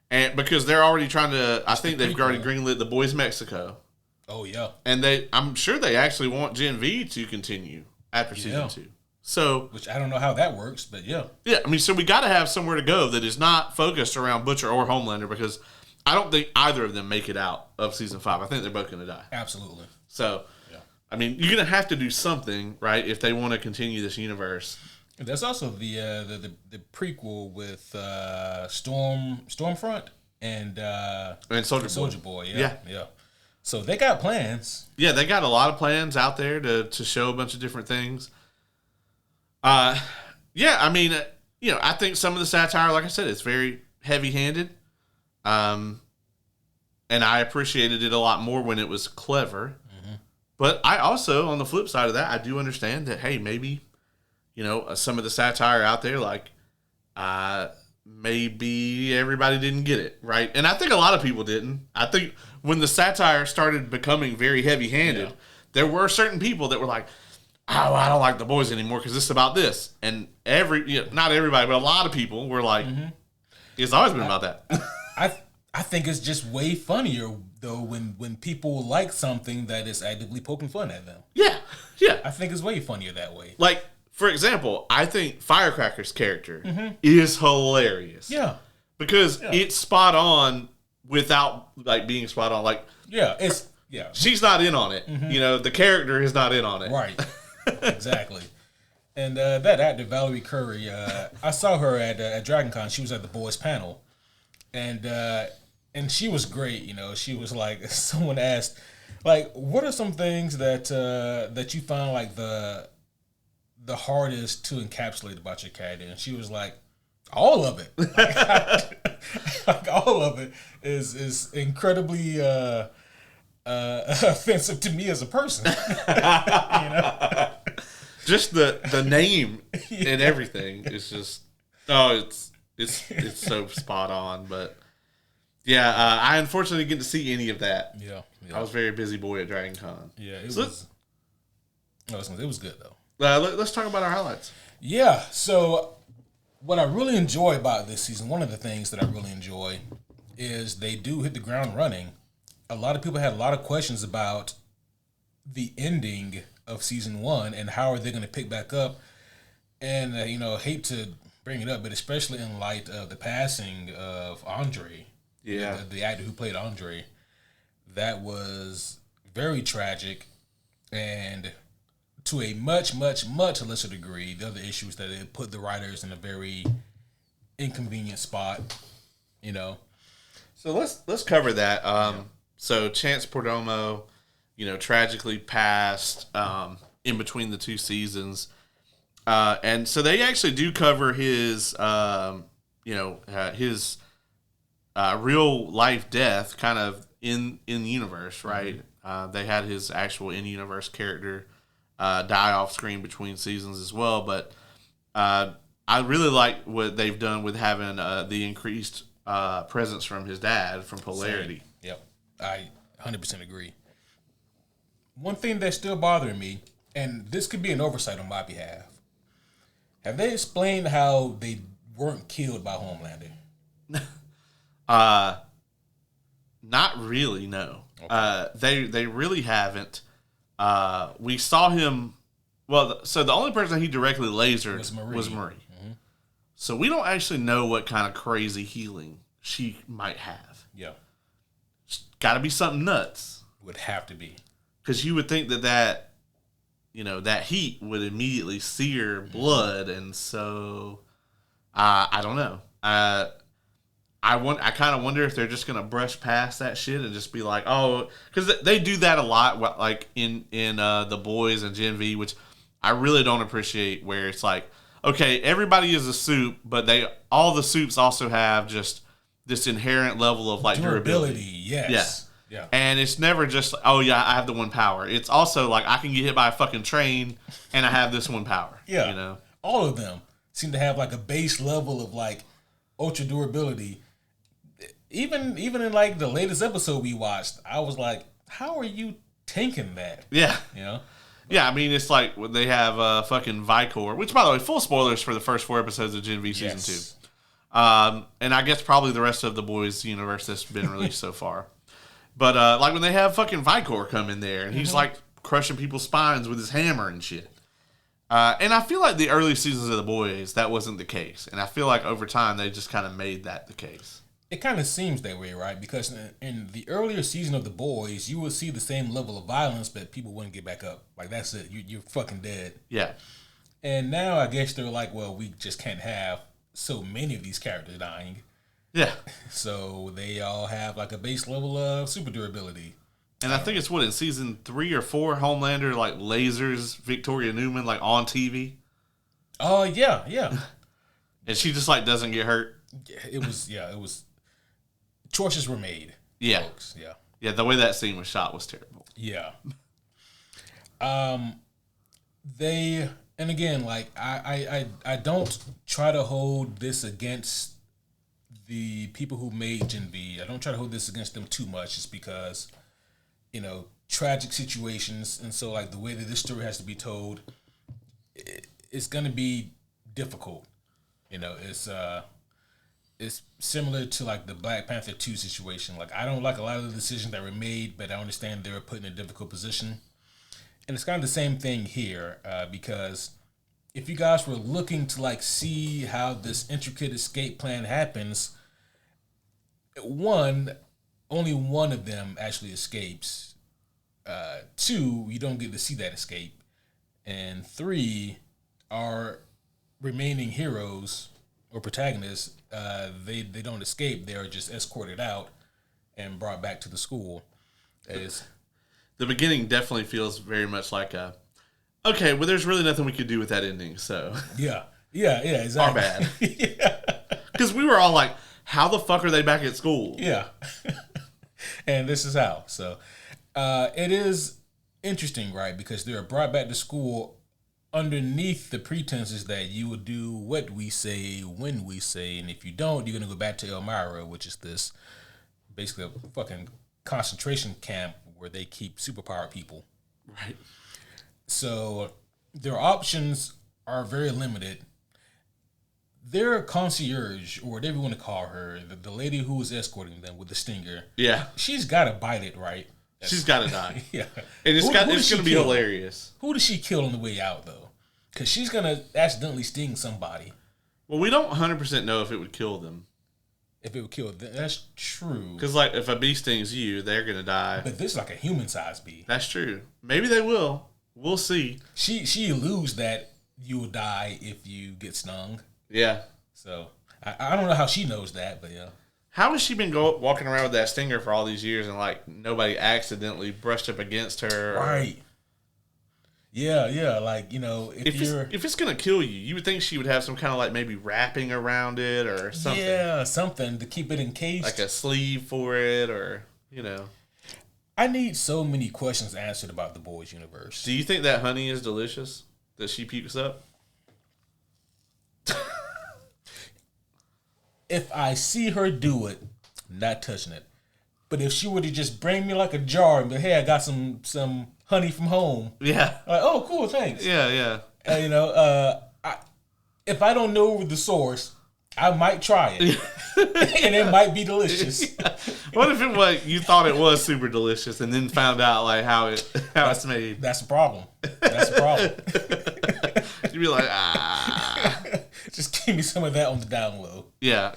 and because they're already trying to, I think they've already greenlit The Boys Mexico. Oh yeah, and I'm sure they actually want Gen V to continue after season 2. So, which I don't know how that works, but yeah. I mean, so we got to have somewhere to go that is not focused around Butcher or Homelander, because I don't think either of them make it out of season 5. I think they're both going to die. Absolutely. So, I mean, you're going to have to do something, right, if they want to continue this universe. There's also the prequel with Stormfront and Soldier Boy. Yeah. So they got plans. Yeah, they got a lot of plans out there to show a bunch of different things. I mean, I think some of the satire, like I said, it's very heavy-handed. And I appreciated it a lot more when it was clever. Mm-hmm. But I also, on the flip side of that, I do understand that, hey, maybe, some of the satire out there, like, maybe everybody didn't get it, right? And I think a lot of people didn't. I think when the satire started becoming very heavy-handed, there were certain people that were like, oh, I don't like The Boys anymore because this is about this. And not everybody, but a lot of people were like, it's always been about that. I think it's just way funnier, though, when people like something that is actively poking fun at them. Yeah. I think it's way funnier that way. Like, for example, I think Firecracker's character is hilarious. Yeah. Because it's spot on without, like, being spot on. Like, she's not in on it. The character is not in on it. Right. Exactly. And that actor, Valerie Curry, I saw her at DragonCon. She was at the boys panel. And she was great. She was like, someone asked, like, what are some things that you found like the hardest to encapsulate about your character? And she was like, all of it. Like all of it is incredibly offensive to me as a person. Just the name and everything is just it's so spot on. But I unfortunately didn't get to see any of that. Yeah. I was very busy boy at DragonCon. Yeah, it was good though. Let's talk about our highlights. Yeah, so what I really enjoy about this season, one of the things that I really enjoy is they do hit the ground running. A lot of people had a lot of questions about the ending of season 1 and how are they going to pick back up. And, hate to bring it up, but especially in light of the passing of Andre, the actor who played Andre, that was very tragic. And to a much, much, much lesser degree, the other issue is that it put the writers in a very inconvenient spot, So let's cover that. So Chance Perdomo, tragically passed in between the 2 seasons. And so they actually do cover his, his real life death kind of in the universe, right? Mm-hmm. They had his actual in-universe character die off screen between seasons as well. But I really like what they've done with having the increased presence from his dad from Polarity. Same. Yep, I 100% agree. One thing that's still bothering me, and this could be an oversight on my behalf, have they explained how they weren't killed by Homelander? Not really, no. Okay. They really haven't. We saw him. Well, so the only person he directly lasered was Marie. Mm-hmm. So we don't actually know what kind of crazy healing she might have. Yeah. Got to be something nuts. Would have to be. Because you would think that heat would immediately sear blood, and so I don't know. I kind of wonder if they're just gonna brush past that shit and just be like, oh, because they do that a lot, like in The Boys and Gen V, which I really don't appreciate. Where it's like, okay, everybody is a soup, but all the soups also have just this inherent level of like durability. Yes. Yeah. And it's never just, oh yeah, I have the one power. It's also like I can get hit by a fucking train and I have this one power. Yeah. You know? All of them seem to have like a base level of like ultra durability. Even in like the latest episode we watched, I was like, how are you tanking that? Yeah. You know? Yeah, I mean, it's like they have fucking Vicor, which, by the way, full spoilers for the first 4 episodes of Gen V Season 2. And I guess probably the rest of the Boys universe that's been released so far. But, like, when they have fucking Vicor come in there, and he's, like, crushing people's spines with his hammer and shit. And I feel like the early seasons of The Boys, that wasn't the case. And I feel like over time, they just kind of made that the case. It kind of seems that way, right? Because in the earlier season of The Boys, you would see the same level of violence, but people wouldn't get back up. Like, that's it. You're fucking dead. Yeah. And now I guess they're like, well, we just can't have so many of these characters dying. Yeah. So they all have like a base level of super durability. And I think it's in season 3 or 4, Homelander like lasers Victoria Newman like on TV. Oh yeah. And she just like doesn't get hurt. It was choices were made. Yeah. Folks. Yeah. Yeah, the way that scene was shot was terrible. Yeah. They, and again, like I don't try to hold this against the people who made Gen V. I don't try to hold this against them too much, just because, tragic situations, and so like the way that this story has to be told, it's gonna be difficult. It's similar to like the Black Panther 2 situation. Like, I don't like a lot of the decisions that were made, but I understand they were put in a difficult position. And it's kind of the same thing here, because if you guys were looking to like see how this intricate escape plan happens, only one of them actually escapes. 2, you don't get to see that escape. And 3, our remaining heroes or protagonists, they don't escape. They are just escorted out and brought back to the school. The beginning definitely feels very much like okay, well, there's really nothing we could do with that ending, so. Yeah, exactly. Our bad. Yeah. Because we were all like, how the fuck are they back at school? Yeah. And this is how. So it is interesting, right? Because they're brought back to school underneath the pretenses that you will do what we say when we say, and if you don't, you're going to go back to Elmira, which is this basically a fucking concentration camp where they keep superpowered people. Right. So their options are very limited. Their concierge, or whatever you want to call her, the lady who was escorting them with the stinger, yeah, she's got to bite it, right? She's got to die. Yeah. And it's going to be hilarious. Who does she kill on the way out, though? Because she's going to accidentally sting somebody. Well, we don't 100% know if it would kill them. If it would kill them. That's true. Because, like, if a bee stings you, they're going to die. But this is like a human-sized bee. That's true. Maybe they will. We'll see. She alludes that you will die if you get stung. Yeah. So, I don't know how she knows that, but yeah. How has she been walking around with that stinger for all these years and, like, nobody accidentally brushed up against her? Right. Yeah. Like, if it's going to kill you, you would think she would have some kind of, like, maybe wrapping around it or something. Yeah, something to keep it encased. Like a sleeve for it or, I need so many questions answered about the Boys universe. Do you think that honey is delicious that she pukes up? If I see her do it, not touching it. But if she were to just bring me like a jar and be, hey, I got some honey from home. Yeah. Like, oh, cool, thanks. Yeah. If I don't know the source, I might try it. And it might be delicious. Yeah. What if you thought it was super delicious and then found out like how it's made? That's a problem. You'd be like, Just give me some of that on the down low. Yeah.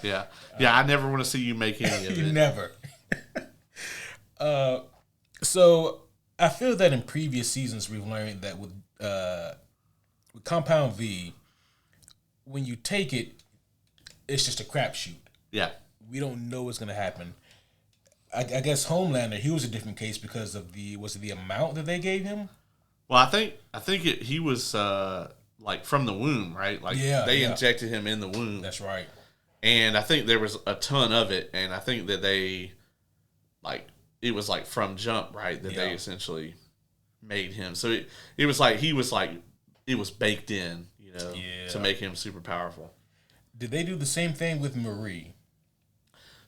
I never want to see you make any of it. Never. So I feel that in previous seasons we've learned that with Compound V, when you take it, it's just a crapshoot. Yeah. We don't know what's going to happen. I guess Homelander, he was a different case because of was it the amount that they gave him? Well, I think he was like from the womb, right? Like they injected him in the womb. That's right. And I think there was a ton of it, and I think that they like it was like from jump, right? That they essentially made him. So it was like he was like it was baked in, to make him super powerful. Did they do the same thing with Marie?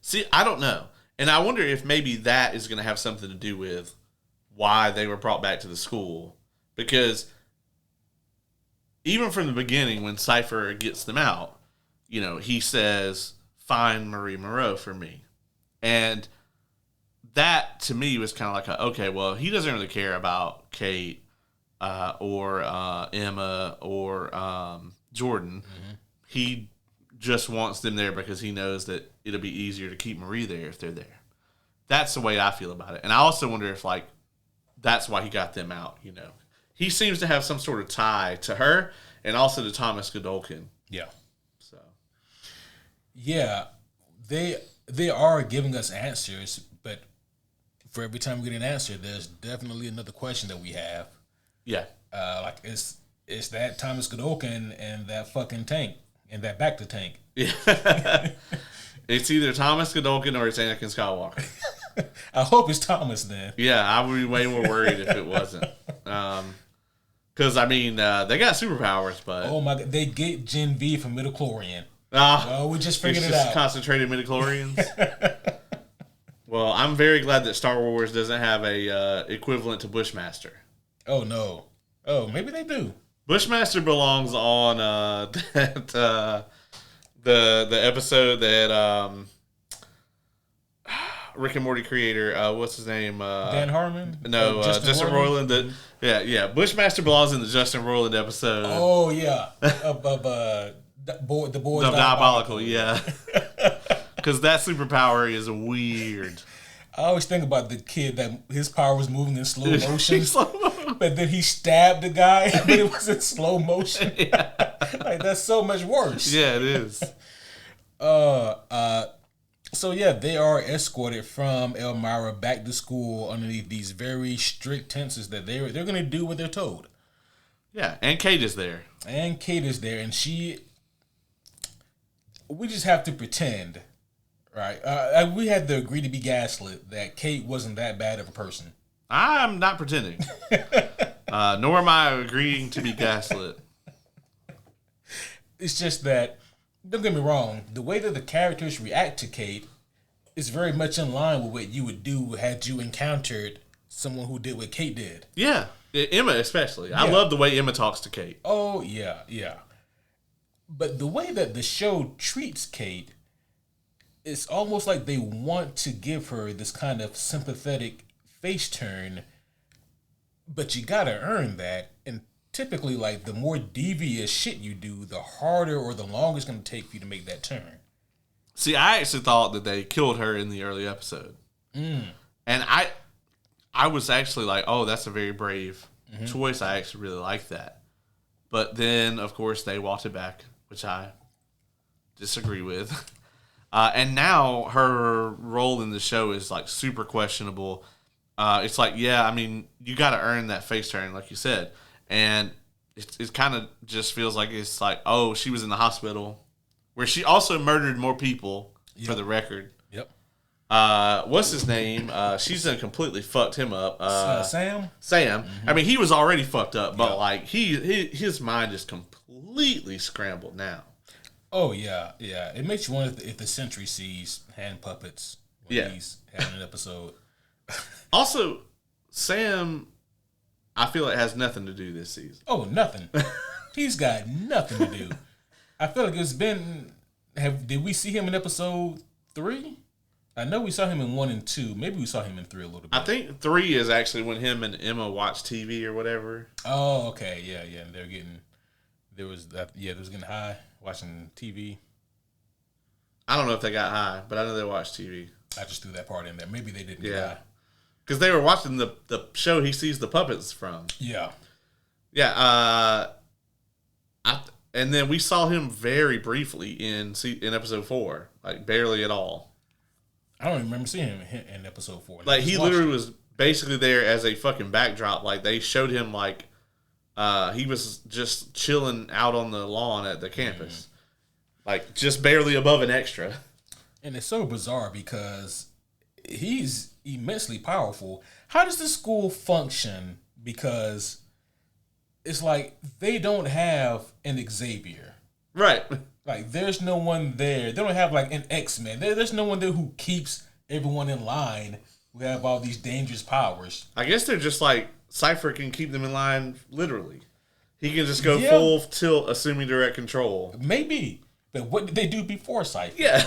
See, I don't know. And I wonder if maybe that is going to have something to do with why they were brought back to the school. Because even from the beginning, when Cipher gets them out, he says, find Marie Moreau for me. And that, to me, was kind of like, okay, well, he doesn't really care about Kate or Emma or Jordan. Mm-hmm. He just wants them there because he knows that it'll be easier to keep Marie there if they're there. That's the way I feel about it. And I also wonder if, like, that's why he got them out, He seems to have some sort of tie to her and also to Thomas Godolkin. Yeah. So. Yeah, they are giving us answers, but for every time we get an answer, there's definitely another question that we have. Yeah. Like, it's that Thomas Godolkin and that fucking tank. And that back to tank. Yeah. It's either Thomas Godolkin or it's Anakin Skywalker. I hope it's Thomas then. Yeah, I would be way more worried if it wasn't. Because, they got superpowers, but... Oh my God, they get Gen V from midichlorian. We just figured it out. Concentrated midichlorians? Well, I'm very glad that Star Wars doesn't have a equivalent to Bushmaster. Oh, no. Oh, maybe they do. Bushmaster belongs on the episode that Rick and Morty creator, what's his name? Dan Harmon? No, Justin Roiland. Yeah. Bushmaster belongs in the Justin Roiland episode. Oh yeah, of the boys Diabolical. Yeah, because that superpower is weird. I always think about the kid that his power was moving in slow motion. But then he stabbed the guy, but it was in slow motion. Yeah. Like, that's so much worse. Yeah, it is. So yeah, they are escorted from Elmira back to school underneath these very strict tenses that they're going to do what they're told. Yeah, and Kate is there. And we just have to pretend, right? We had to agree to be gaslit that Kate wasn't that bad of a person. I'm not pretending. Nor am I agreeing to be gaslit. It's just that, don't get me wrong, the way that the characters react to Kate is very much in line with what you would do had you encountered someone who did what Kate did. Yeah. Emma especially. Yeah. I love the way Emma talks to Kate. Oh, yeah. But the way that the show treats Kate, it's almost like they want to give her this kind of sympathetic face turn, but you gotta earn that. And typically, like, the more devious shit you do, the harder or the longer it's gonna take for you to make that turn. See, I actually thought that they killed her in the early episode. And I was actually like, oh, that's a very brave choice. I actually really like that. But then, of course, they walked it back, which I disagree with. And now her role in the show is, like, super questionable. It's like, you got to earn that face turn, like you said. And it kind of just feels like it's like, oh, she was in the hospital, where she also murdered more people, for the record. Yep. What's his name? She's done completely fucked him up. Sam? Sam. Mm-hmm. I mean, he was already fucked up, but like his mind is completely scrambled now. Oh, yeah. It makes you wonder if the Sentry sees hand puppets when he's having an episode. Also, Sam, I feel it has nothing to do this season. Oh, nothing. He's got nothing to do. I feel like it's been... Did we see him in episode 3? I know we saw him in 1 and 2. Maybe we saw him in 3 a little bit. I think 3 is actually when him and Emma watch TV or whatever. Oh, okay. Yeah. And they're getting There was that. Yeah, they was getting high watching TV. I don't know if they got high, but I know they watched TV. I just threw that part in there. Maybe they didn't get high. Because they were watching the show he sees the puppets from. Yeah. Yeah. And then we saw him very briefly in episode 4, like barely at all. I don't even remember seeing him in episode 4. Like he literally was basically there as a fucking backdrop. Like they showed him like he was just chilling out on the lawn at the campus, like just barely above an extra. And it's so bizarre because he's immensely powerful. How does the school function? Because it's like they don't have an Xavier. Right. Like there's no one there. They don't have like an X-Men. There's no one there who keeps everyone in line who have all these dangerous powers. I guess they're just like Cipher can keep them in line literally. He can just go full tilt assuming direct control. Maybe. But what did they do before Cipher? Yeah.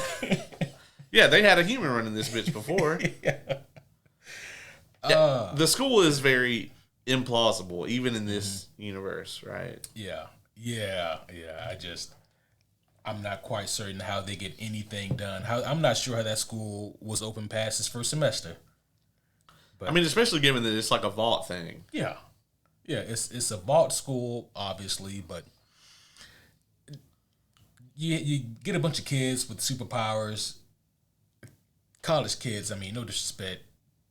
Yeah, they had a human running this bitch before. The school is very implausible, even in this universe, right? Yeah. I'm not quite certain how they get anything done. I'm not sure how that school was open past its first semester. But, I mean, especially given that it's like a vault thing. Yeah. Yeah, it's a vault school, obviously, but you get a bunch of kids with superpowers. College kids, I mean, no disrespect,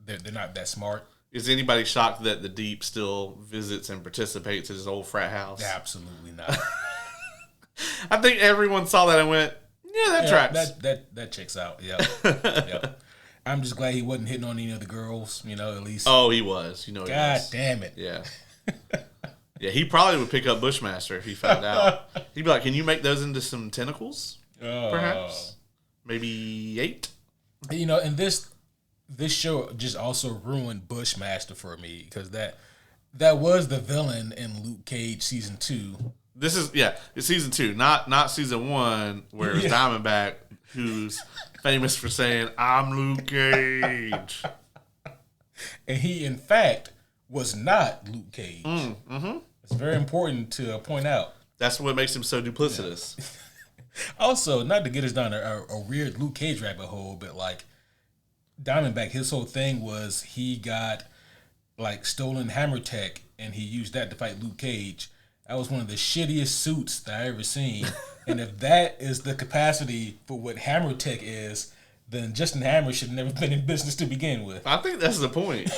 they're not that smart. Is anybody shocked that the Deep still visits and participates at his old frat house? Absolutely not. I think everyone saw that and went, yeah, that tracks. That checks out, yeah. Yeah. I'm just glad he wasn't hitting on any of the girls, at least. Oh, he was. God damn it. Yeah. Yeah, he probably would pick up Bushmaster if he found out. He'd be like, can you make those into some tentacles? Perhaps? Maybe 8? And this show just also ruined Bushmaster for me because that was the villain in Luke Cage season 2. This is it's season 2, not season 1, where it's Diamondback who's famous for saying, I'm Luke Cage. And he, in fact, was not Luke Cage. It's very important to point out. That's what makes him so duplicitous. Yeah. Also, not to get us down a weird Luke Cage rabbit hole, but like Diamondback, his whole thing was he got like stolen hammer tech and he used that to fight Luke Cage. That was one of the shittiest suits that I ever seen. And if that is the capacity for what hammer tech is, then Justin Hammer should have never been in business to begin with. I think that's the point.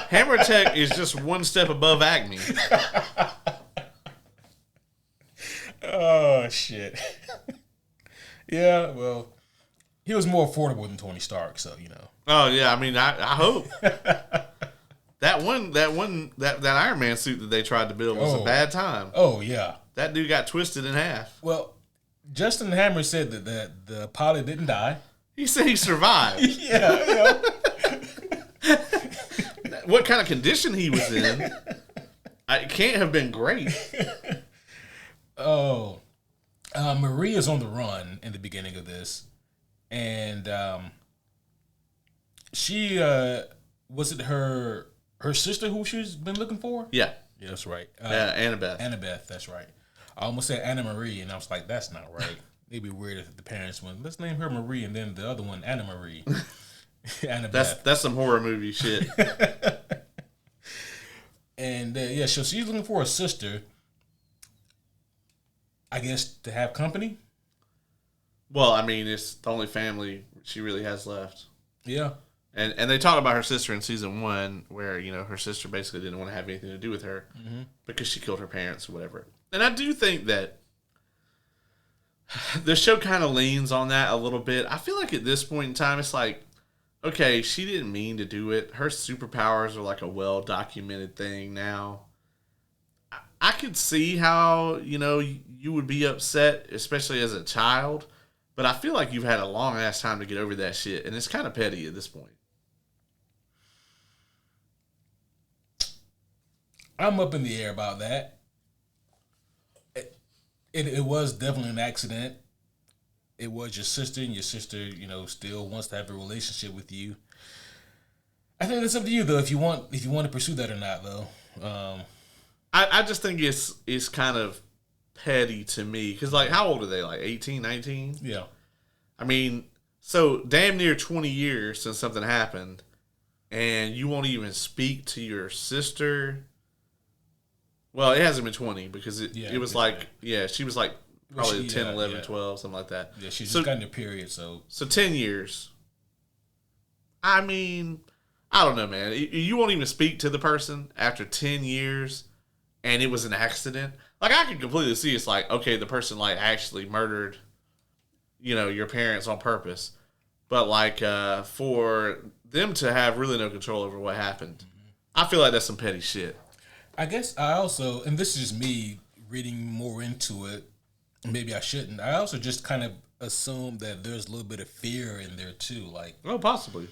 Hammer tech is just one step above Acme. Oh, shit. Yeah, well, he was more affordable than Tony Stark, so, Oh, yeah, I mean, I hope. That Iron Man suit that they tried to build was a bad time. Oh, yeah. That dude got twisted in half. Well, Justin Hammer said that the pilot didn't die. He said he survived. Yeah. What kind of condition he was in, it can't have been great. Oh, Maria's on the run in the beginning of this, and she was it her sister who she's been looking for? Yeah, that's right. Annabeth, that's right. I almost said Anna Marie, and I was like, that's not right. It'd be weird if the parents went, let's name her Marie, and then the other one Anna Marie. Annabeth. That's some horror movie shit. And so she's looking for a sister. I guess to have company. Well, I mean, it's the only family she really has left. Yeah. And they talked about her sister in season 1, where her sister basically didn't want to have anything to do with her because she killed her parents or whatever. And I do think that the show kind of leans on that a little bit. I feel like at this point in time, it's like, okay, she didn't mean to do it. Her superpowers are like a well-documented thing now. I could see how, you would be upset, especially as a child. But I feel like you've had a long-ass time to get over that shit. And it's kind of petty at this point. I'm up in the air about that. It was definitely an accident. It was your sister, and your sister, still wants to have a relationship with you. I think that's up to you, though, if you want to pursue that or not, though. I just think it's kind of petty to me. Because, like, how old are they? Like 18, 19? Yeah. I mean, so damn near 20 years since something happened, and you won't even speak to your sister. Well, it hasn't been 20 because it was like, she was like probably 10, 11, 12, something like that. Yeah, she's just gotten her period, so. So 10 years. I mean, I don't know, man. You won't even speak to the person after 10 years, and it was an accident. Like, I can completely see it's like, okay, the person, like, actually murdered, your parents on purpose. But, like, for them to have really no control over what happened, I feel like that's some petty shit. I guess I also, and this is just me reading more into it, maybe I shouldn't. I also just kind of assume that there's a little bit of fear in there too, like. Oh, possibly.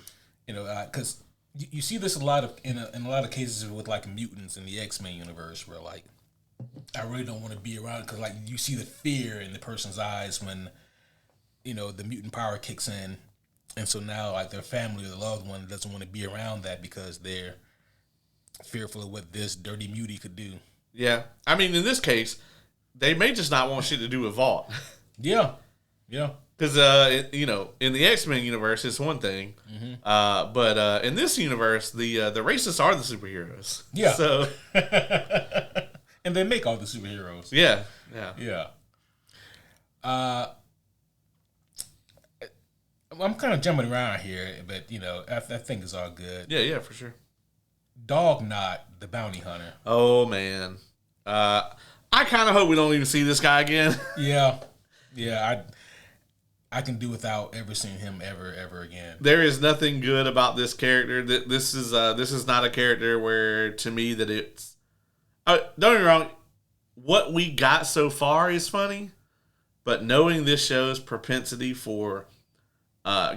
Because you see this a lot of in a lot of cases with like mutants in the X-Men universe, where like I really don't want to be around because like you see the fear in the person's eyes when the mutant power kicks in, and so now like their family or the loved one doesn't want to be around that because they're fearful of what this dirty mutie could do. Yeah. I mean, in this case, they may just not want shit to do with Vought. Yeah. Yeah. Because, in the X-Men universe, it's one thing. Mm-hmm. But in this universe, the racists are the superheroes. Yeah. So. And they make all the superheroes. Yeah. Yeah. Yeah. I'm kind of jumping around here, but, I think it's all good. Yeah, for sure. Dog Knot, the bounty hunter. Oh, man. I kind of hope we don't even see this guy again. Yeah. I can do without ever seeing him ever again. There is nothing good about this character. This is not a character where, to me, that it's... don't get me wrong. What we got so far is funny, but knowing this show's propensity for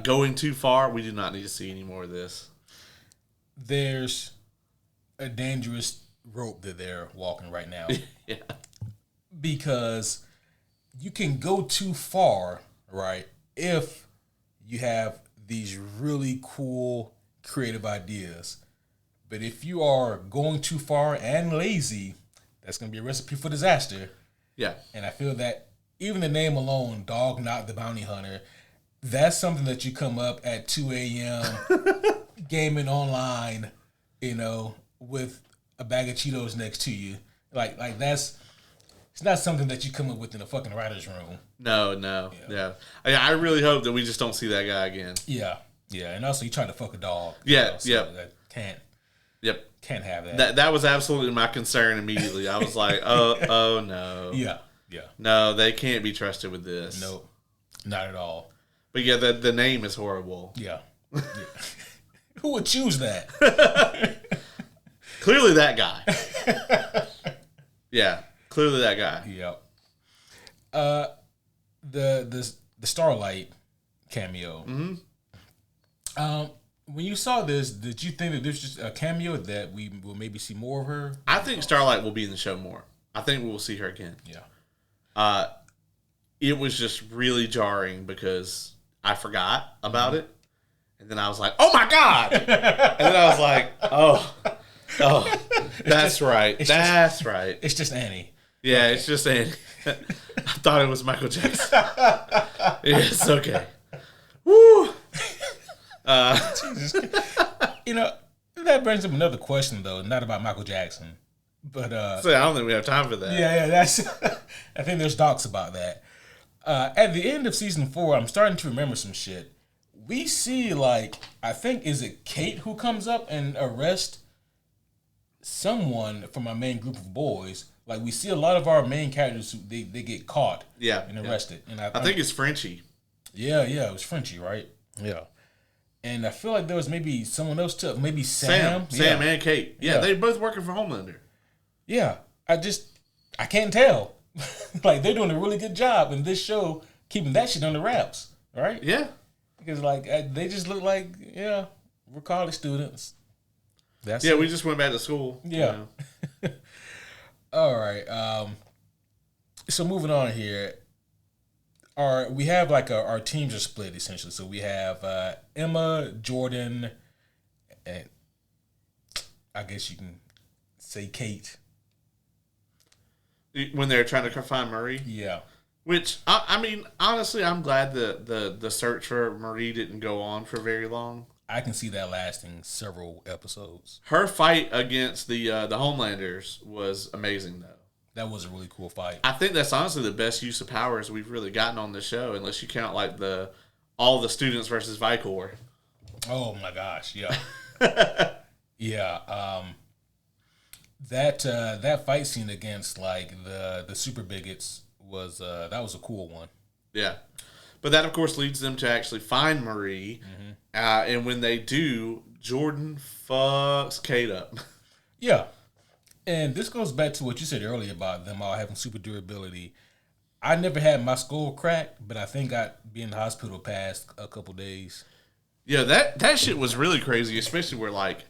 going too far, we do not need to see any more of this. There's a dangerous rope that they're walking right now. Yeah. Because you can go too far, right, if you have these really cool creative ideas. But if you are going too far and lazy, that's going to be a recipe for disaster. Yeah. And I feel that even the name alone, Dog Not the Bounty Hunter, that's something that you come up at 2 a.m. gaming online, with a bag of Cheetos next to you. Like that's... It's not something that you come up with in a fucking writer's room. No. Yeah. I really hope that we just don't see that guy again. Yeah. And also, you trying to fuck a dog. Yeah. That can't. Yep. Can't have that. That was absolutely my concern immediately. I was like, oh no. Yeah. No, they can't be trusted with this. Nope. Not at all. But yeah, the name is horrible. Yeah. Who would choose that? Clearly that guy. Yeah. Clearly that guy. Yep. The Starlight cameo. Mm-hmm. When you saw this, did you think that there's just a cameo that we will maybe see more of her? I think Starlight will be in the show more. I think we will see her again. Yeah. It was just really jarring because I forgot about it. And then I was like, oh my God. And then I was like, oh, that's right. That's right. It's just Annie. Yeah, okay. It's just Annie. I thought it was Michael Jackson. It's okay. Woo. Jesus. That brings up another question though, not about Michael Jackson, but so I don't think we have time for that. Yeah, that's. I think there's docs about that. At the end of season 4, I'm starting to remember some shit. We see I think is it Kate who comes up and arrests someone from our main group of boys. Like we see a lot of our main characters who they get caught, and arrested. And I think it's Frenchie. Yeah, it was Frenchie, right? Yeah. And I feel like there was maybe someone else too. Maybe Sam and Kate. Yeah, they're both working for Homelander. Yeah, I can't tell. Like they're doing a really good job in this show, keeping that shit under wraps, right? Yeah, because they just look like we're college students. We just went back to school. Yeah. All right. So moving on here. We have our teams are split essentially. So we have Emma, Jordan, and I guess you can say Kate. when they're trying to find Marie. Yeah. Which I mean, honestly, I'm glad the search for Marie didn't go on for very long. I can see that lasting several episodes. Her fight against the Homelanders was amazing, though. That was a really cool fight. I think that's honestly the best use of powers we've really gotten on the show, unless you count like all the students versus Vicor. Oh my gosh, yeah, yeah. That fight scene against like the super bigots was that was a cool one. Yeah. But that, of course, leads them to actually find Marie. Mm-hmm. And when they do, Jordan fucks Kate up. Yeah. And this goes back to what you said earlier about them all having super durability. I never had my skull cracked, but I think I'd be in the hospital past a couple days. Yeah, that shit was really crazy, especially where, like,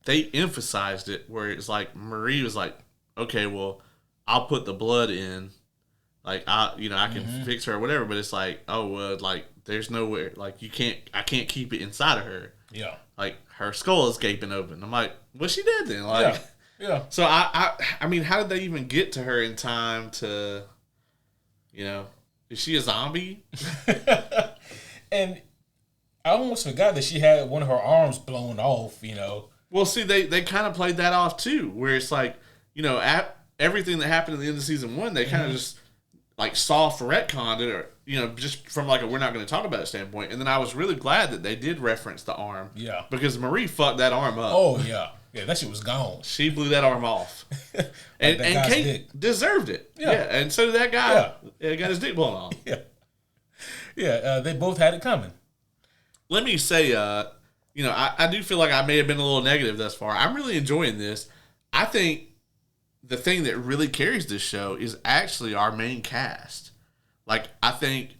they emphasized it, where it's like Marie was like, okay, well, I'll put the blood in. Like, I can fix her or whatever, but it's like, like, there's nowhere. Like, I can't keep it inside of her. Yeah. Like, her skull is gaping open. I'm like, well, she dead then. Like, yeah. So, I mean, how did they even get to her in time to, is she a zombie? And I almost forgot that she had one of her arms blown off, Well, see, they kind of played that off, too, where it's like, everything that happened at the end of season 1, they kind of just like soft retconned it, or just from like a we're not going to talk about it standpoint. And then I was really glad that they did reference the arm, because Marie fucked that arm up. Oh yeah, that shit was gone. She blew that arm off, and Kate deserved it. Yeah, and so did that guy. Yeah, got his dick blown off. Yeah. They both had it coming. Let me say, I do feel like I may have been a little negative thus far. I'm really enjoying this. I think the thing that really carries this show is actually our main cast. Like, I think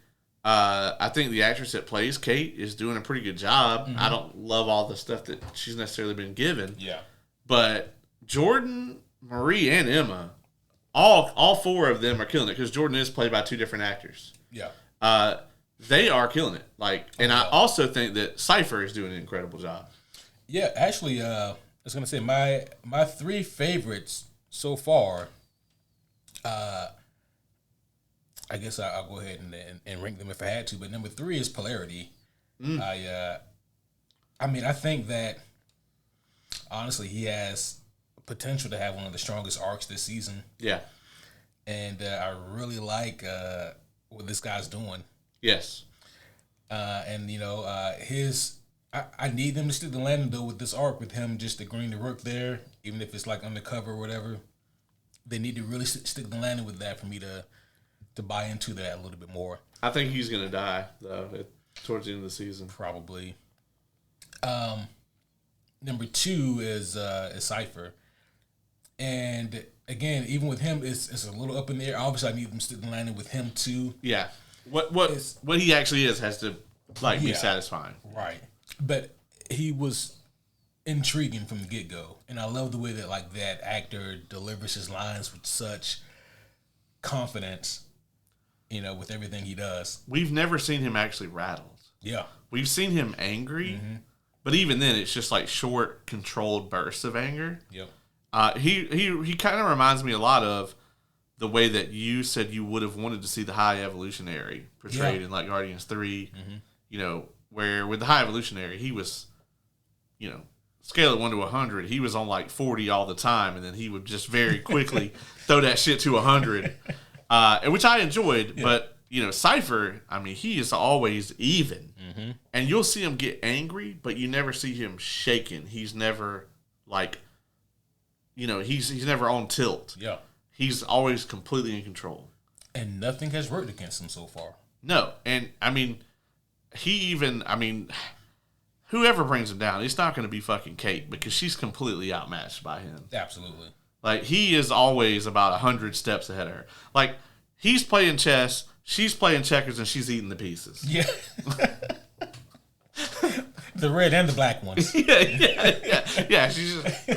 the actress that plays Kate is doing a pretty good job. Mm-hmm. I don't love all the stuff that she's necessarily been given. Yeah. But Jordan, Marie, and Emma, all four of them are killing it, because Jordan is played by 2 different actors. Yeah. They are killing it. I also think that Cipher is doing an incredible job. Yeah, actually, I was gonna say my 3 favorites so far, I guess I'll go ahead and rank them if I had to. But number 3 is Polarity. I think that honestly he has potential to have one of the strongest arcs this season. Yeah, and I really like what this guy's doing. Yes, and I need them to stick the landing though with this arc, with him just agreeing to work there, even if it's like undercover or whatever. They need to really stick the landing with that for me to buy into that a little bit more. I think he's gonna die though towards the end of the season, probably. Number 2 is Cipher, and again, even with him, it's a little up in the air. Obviously, I need them to stick the landing with him too. Yeah, what he actually is has to be satisfying, right? But he was intriguing from the get-go, and I love the way that that actor delivers his lines with such confidence, with everything he does. We've never seen him actually rattled. Yeah, we've seen him angry, but even then, it's just like short, controlled bursts of anger. Yep. He kind of reminds me a lot of the way that you said you would have wanted to see the High Evolutionary portrayed in like Guardians 3. Where with the High Evolutionary, he was, scale of 1 to 100, he was on like 40 all the time, and then he would just very quickly throw that shit to 100, which I enjoyed. Yeah. But Cipher, I mean, he is always even, and you'll see him get angry, but you never see him shaken. He's never he's never on tilt. Yeah, he's always completely in control, and nothing has worked against him so far. No, and I mean. Whoever brings him down, it's not going to be fucking Kate, because she's completely outmatched by him. Absolutely. Like, he is always about 100 steps ahead of her. Like, he's playing chess, she's playing checkers, and she's eating the pieces. Yeah. The red and the black ones. Yeah. She's just...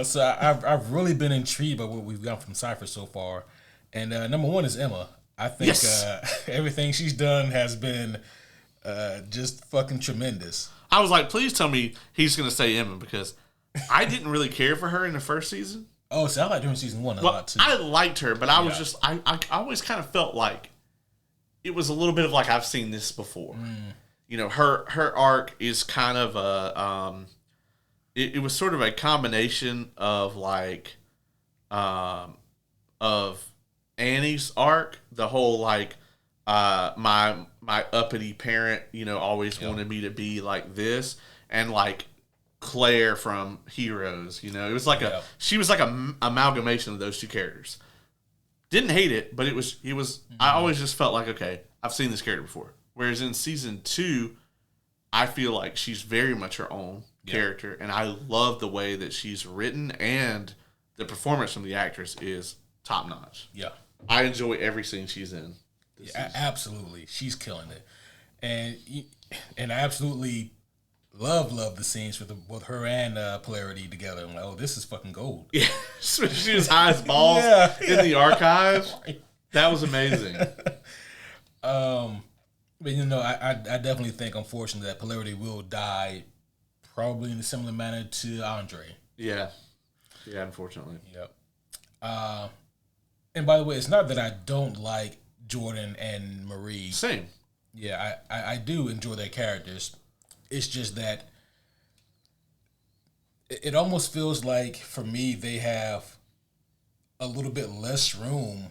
So I've really been intrigued by what we've got from Cipher so far. And number 1 is Emma. I think everything she's done has been just fucking tremendous. I was like, please tell me he's going to say Emma, because I didn't really care for her in the first season. Oh, so I liked her in season 1 a lot too. I liked her, but I was just I always kind of felt like it was a little bit of like I've seen this before. You know, her arc is kind of a it was sort of a combination of like of Annie's arc, the whole like my uppity parent, you know, always wanted me to be like this, and like Claire from Heroes, you know, it was like she was like a amalgamation of those two characters. Didn't hate it, but it was I always just felt like, okay, I've seen this character before. Whereas in season 2, I feel like she's very much her own character, and I love the way that she's written, and the performance from the actress is top notch. Yeah, I enjoy every scene she's in. Yeah, absolutely, she's killing it, and I absolutely love the scenes with her and Polarity together. I'm like, oh, this is fucking gold. Yeah, she was high as balls in the archive. That was amazing. But you know, I definitely think, unfortunately, that Polarity will die, probably in a similar manner to Andre. Yeah, unfortunately. Yep. And by the way, it's not that I don't like Jordan and Marie. Same. Yeah, I do enjoy their characters. It's just that it almost feels like, for me, they have a little bit less room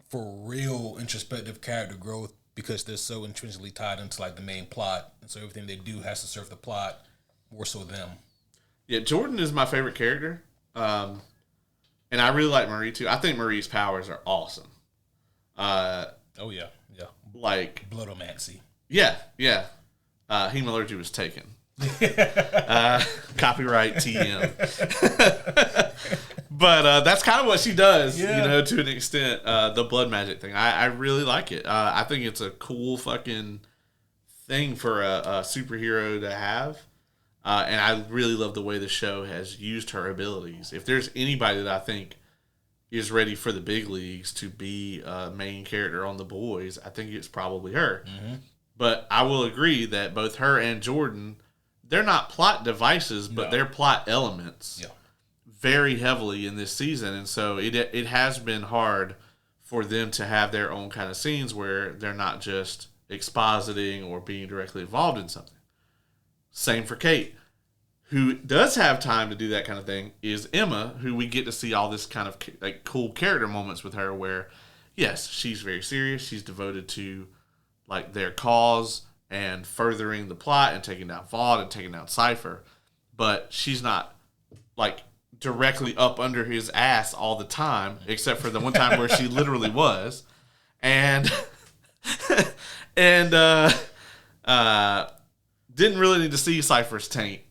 for real introspective character growth because they're so intrinsically tied into like the main plot, and so everything they do has to serve the plot more so them. Yeah, Jordan is my favorite character, and I really like Marie too. I think Marie's powers are awesome. Like bloodomancy. Yeah. Hemalurgy was taken. Copyright TM. But that's kind of what she does, you know, to an extent. The blood magic thing. I really like it. I think it's a cool fucking thing for a superhero to have. And I really love the way the show has used her abilities. If there's anybody that I think is ready for the big leagues to be a main character on The Boys, I think it's probably her. Mm-hmm. But I will agree that both her and Jordan, they're not plot devices, but they're plot elements very heavily in this season. And so it has been hard for them to have their own kind of scenes where they're not just expositing or being directly involved in something. Same for Kate. Who does have time to do that kind of thing is Emma, who we get to see all this kind of like cool character moments with her where, yes, she's very serious. She's devoted to like their cause and furthering the plot and taking down Vaughn and taking down Cipher. But she's not like directly up under his ass all the time, except for the one time where she literally was. And didn't really need to see Cipher's taint.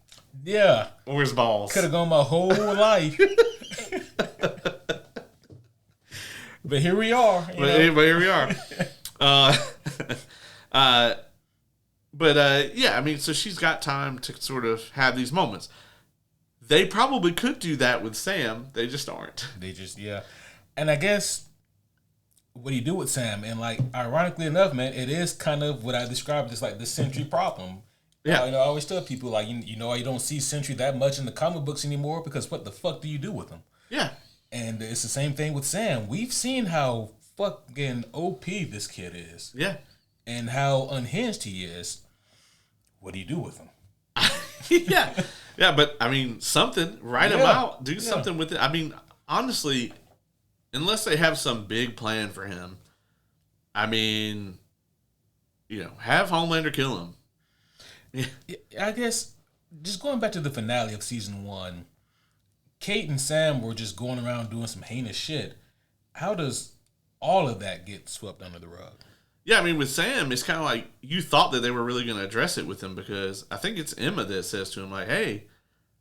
Yeah. Or his balls. Could have gone my whole life. But here we are. But here we are. Yeah, I mean, so she's got time to sort of have these moments. They probably could do that with Sam. They just aren't. And I guess, what do you do with Sam? And like, ironically enough, man, it is kind of what I described as like the Sentry problem. Yeah, I always tell people like you know you don't see Sentry that much in the comic books anymore because what the fuck do you do with him? Yeah, and it's the same thing with Sam. We've seen how fucking OP this kid is. Yeah, and how unhinged he is. What do you do with him? yeah, but I mean something. Write him out. Do something with it. I mean, honestly, unless they have some big plan for him, I mean, you know, have Homelander kill him. Yeah. I guess just going back to the finale of season 1, Kate and Sam were just going around doing some heinous shit. How does all of that get swept under the rug? Yeah, I mean, with Sam, it's kind of like you thought that they were really going to address it with him because I think it's Emma that says to him, like, hey,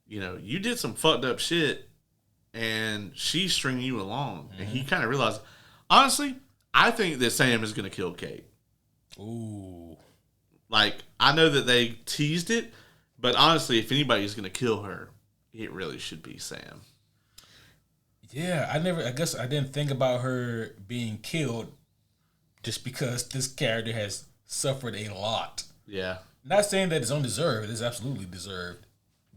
you know, you did some fucked up shit and she's stringing you along. Mm-hmm. And he kind of realized, honestly, I think that Sam is going to kill Kate. Ooh. Like, I know that they teased it, but honestly, if anybody's going to kill her, it really should be Sam. Yeah, I guess I didn't think about her being killed just because this character has suffered a lot. Yeah. Not saying that it's undeserved. It is absolutely deserved.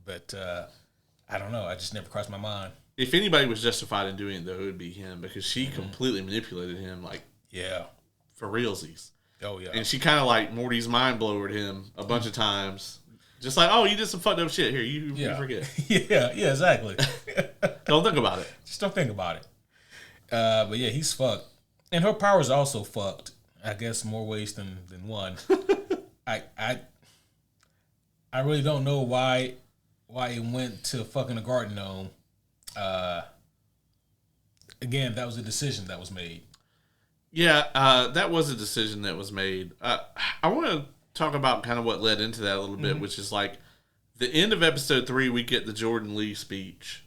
But I don't know. I just never crossed my mind. if anybody was justified in doing it, though, it would be him because she completely manipulated him, like, for realsies. Oh, yeah. And she kind of, like, Morty's mind blowered him a bunch of times. Just like, oh, you did some fucked up shit. Here, you forget. yeah, exactly. Don't think about it. Just don't think about it. But yeah, he's fucked. And her power's also fucked. I guess more ways than one. I really don't know why it went to fucking a garden gnome. Again, that was a decision that was made. Yeah, that was a decision that was made. I want to talk about kind of what led into that a little bit, which is like the end of episode 3, we get the Jordan Lee speech.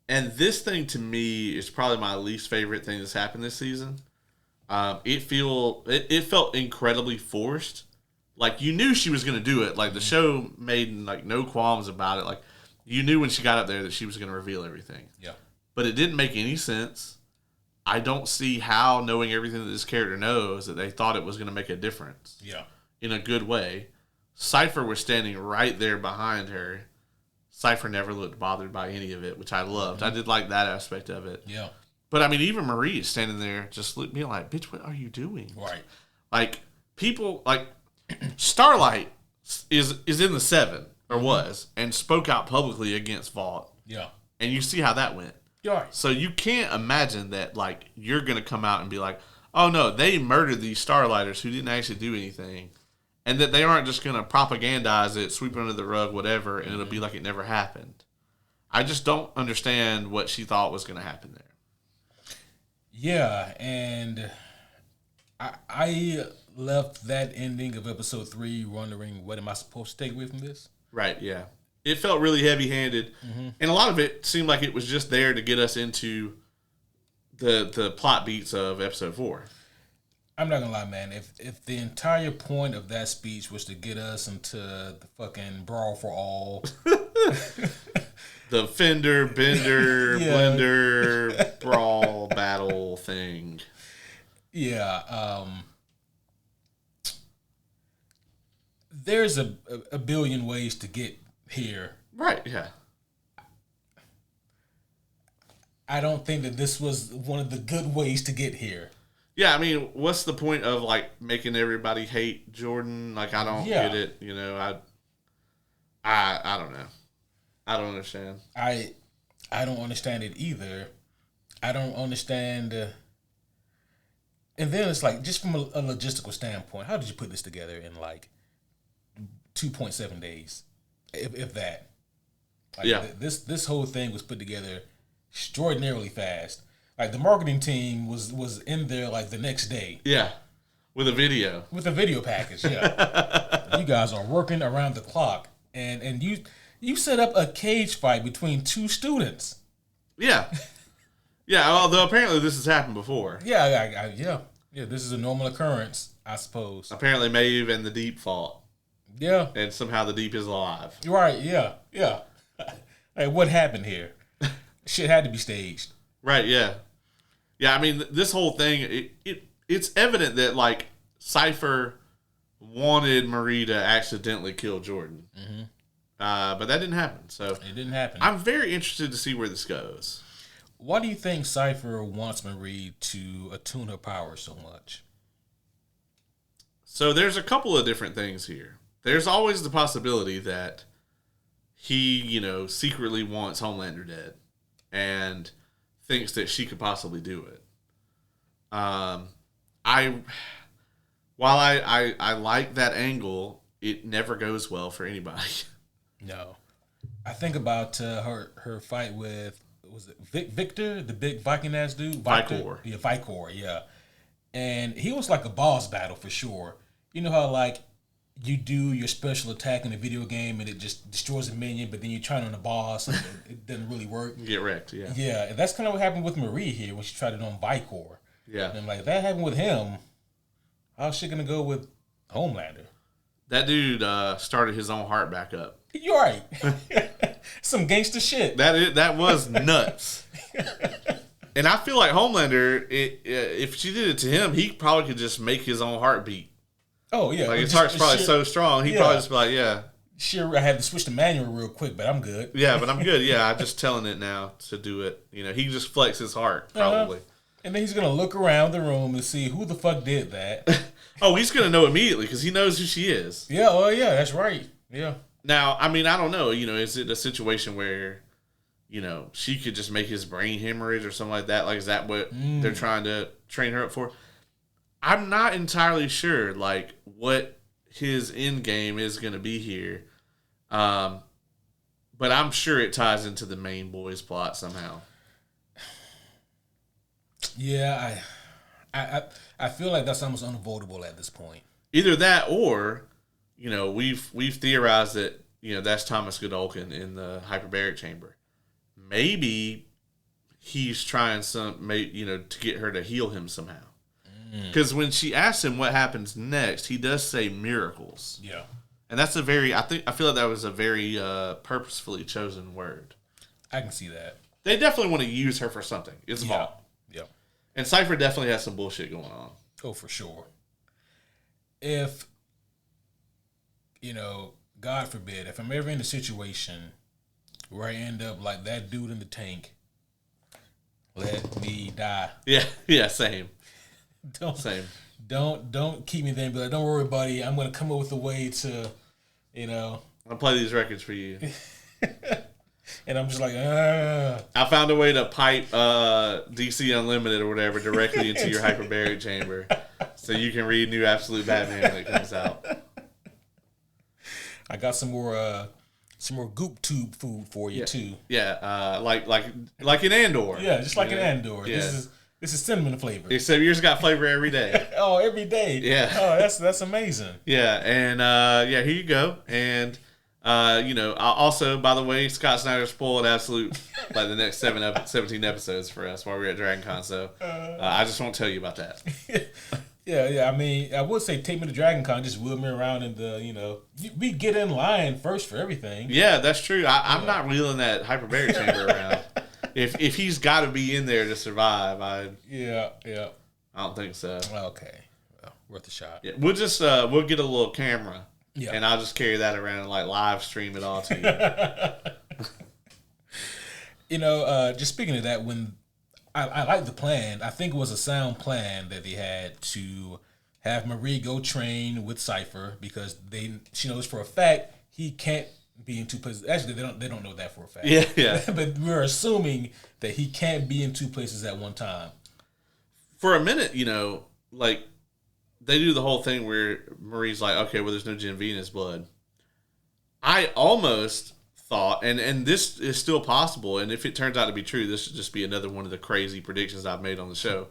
And this thing to me is probably my least favorite thing that's happened this season. It felt incredibly forced. Like, you knew she was going to do it. Like, the show made, like, no qualms about it. Like, you knew when she got up there that she was going to reveal everything. Yeah. But it didn't make any sense. I don't see how, knowing everything that this character knows, that they thought it was going to make a difference. Yeah. In a good way. Cipher was standing right there behind her. Cipher never looked bothered by any of it, which I loved. I did like that aspect of it. Yeah. But, I mean, even Marie is standing there just being like, bitch, what are you doing? Right. Like, people, like, Starlight is in the 7, or was, and spoke out publicly against Vought. Yeah. And you see how that went. Yeah. So you can't imagine that, like, you're going to come out and be like, oh, no, they murdered these Starlighters who didn't actually do anything. And that they aren't just going to propagandize it, sweep it under the rug, whatever, and it'll be like it never happened. I just don't understand what she thought was going to happen there. Yeah, and I left that ending of episode 3 wondering, what am I supposed to take away from this? Right, yeah. It felt really heavy-handed, and a lot of it seemed like it was just there to get us into the plot beats of episode 4. I'm not gonna lie, man. If the entire point of that speech was to get us into the fucking brawl for all, the fender, bender, blender, brawl, battle thing. Yeah. There's a billion ways to get here. Right, yeah. I don't think that this was one of the good ways to get here. Yeah, I mean, what's the point of, like, making everybody hate Jordan? Like, I don't get it. You know, I don't know. I don't understand. I don't understand it either. I don't understand. And then it's like, just from a logistical standpoint, how did you put this together in, like, 2.7 days? If that. Like, yeah. This whole thing was put together extraordinarily fast. Like, the marketing team was in there, like, the next day. Yeah. With a video. With a video package, yeah. You guys are working around the clock. And you set up a cage fight between 2 students. Yeah. Yeah, although apparently this has happened before. Yeah, yeah, this is a normal occurrence, I suppose. Apparently Maeve and the Deep fought. Yeah. And somehow the Deep is alive. Right, yeah. Hey, what happened here? Shit had to be staged. Right, yeah. Yeah, I mean, this whole thing, it's evident that, like, Cipher wanted Marie to accidentally kill Jordan. Mm-hmm. But that didn't happen. So it didn't happen. I'm very interested to see where this goes. Why do you think Cipher wants Marie to attune her power so much? So there's a couple of different things here. There's always the possibility that he, secretly wants Homelander dead and thinks that she could possibly do it. While I like that angle, it never goes well for anybody. No. I think about her fight with, was it Victor, the big Viking ass dude? Vicor. Yeah, Vicor, yeah. And he was like a boss battle for sure. You know how, like, you do your special attack in a video game and it just destroys a minion, but then you try it on the boss and it doesn't really work. You get wrecked, yeah. Yeah, and that's kind of what happened with Marie here when she tried it on Vicor. Yeah. And I'm like, if that happened with him, how's she going to go with Homelander? That dude started his own heart back up. You're right. Some gangster shit. That was nuts. And I feel like Homelander, if she did it to him, he probably could just make his own heart beat. Oh, yeah. Like, his heart's probably so strong, he'd probably just be like, yeah. Sure, I had to switch to manual real quick, but I'm good. Yeah, but I'm good. Yeah, I'm just telling it now to do it. You know, he just flex his heart, probably. And then he's going to look around the room and see who the fuck did that. Oh, he's going to know immediately because he knows who she is. Yeah, oh yeah, that's right. Yeah. Now, I mean, I don't know. You know, is it a situation where, you know, she could just make his brain hemorrhage or something like that? Like, is that what they're trying to train her up for? I'm not entirely sure, like, what his end game is going to be here. But I'm sure it ties into the main boys plot somehow. Yeah, I feel like that's almost unavoidable at this point. Either that or, you know, we've theorized that, you know, that's Thomas Godolkin in the hyperbaric chamber. Maybe he's trying to get her to heal him somehow. Because when she asks him what happens next, he does say miracles. Yeah. And that's I feel like that was a very purposefully chosen word. I can see that. They definitely want to use her for something. It's Vaughn. Yeah. And Cipher definitely has some bullshit going on. Oh, for sure. If, you know, God forbid, if I'm ever in a situation where I end up like that dude in the tank, let me die. Yeah, same. Same. Don't keep me there and be like, don't worry, buddy. I'm going to come up with a way to, you know. I'll play these records for you. And I'm just like, I found a way to pipe DC Unlimited or whatever directly into your hyperbaric chamber so you can read New Absolute Batman when it comes out. I got some more goop tube food for you, too. Yeah, like in Andor. Yeah, just like in Andor. Yeah. This is cinnamon flavor. Except yours got flavor every day. Oh, every day. Yeah. Oh, that's amazing. Yeah, and here you go. And you know, also, by the way, Scott Snyder spoiled absolute like the next 17 episodes for us while we were at DragonCon. So I just won't tell you about that. Yeah. I mean, I would say take me to DragonCon, just wheel me around in the, you know, we get in line first for everything. Yeah, that's true. I'm not wheeling that hyperbaric chamber around. If he's got to be in there to survive, I don't think so. Okay, well, worth a shot. Yeah, we'll just we'll get a little camera, and I'll just carry that around and like live stream it all to you. You know, just speaking of that, when I like the plan, I think it was a sound plan that they had to have Marie go train with Cipher because she knows for a fact he can't be in two places. Actually, they don't know that for a fact. Yeah. But we're assuming that he can't be in two places at one time. For a minute, you know, like they do the whole thing where Marie's like, okay, well, there's no Gen V in his blood. I almost thought, and this is still possible, and if it turns out to be true, this should just be another one of the crazy predictions I've made on the show,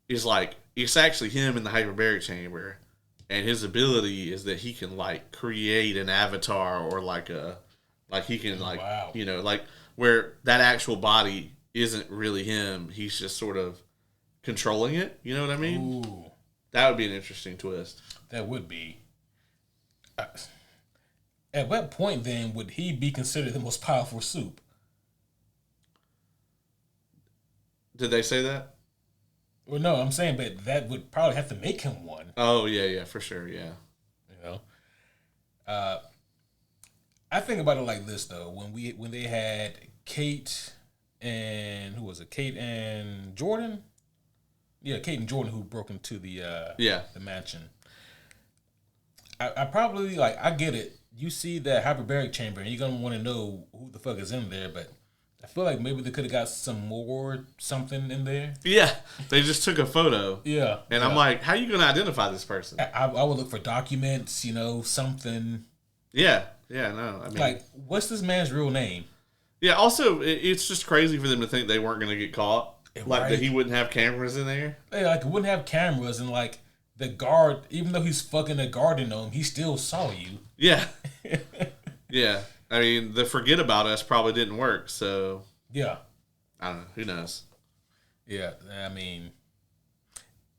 is like, it's actually him in the hyperbaric chamber. And his ability is that he can like create an avatar or he can you know, like where that actual body isn't really him. He's just sort of controlling it. You know what I mean? Ooh. That would be an interesting twist. That would be. At what point then would he be considered the most powerful soup? Did they say that? Well, no, I'm saying, but that would probably have to make him one. Oh, yeah, for sure, yeah. You know? I think about it like this, though. When they had Kate and... Who was it? Kate and Jordan? Yeah, Kate and Jordan who broke into the mansion. I probably, I get it. You see that hyperbaric chamber, and you're going to want to know who the fuck is in there, but... I feel like maybe they could have got something in there. Yeah, they just took a photo. Yeah. And I'm like, how are you going to identify this person? I would look for documents, you know, something. Yeah, no. I mean, like, what's this man's real name? Yeah, also, it's just crazy for them to think they weren't going to get caught. Like, that he wouldn't have cameras in there. Yeah, like, he wouldn't have cameras, and, like, the guard, even though he's fucking a guard in him, he still saw you. Yeah. Yeah. I mean, the forget about us probably didn't work, so... Yeah. I don't know. Who knows? Yeah, I mean...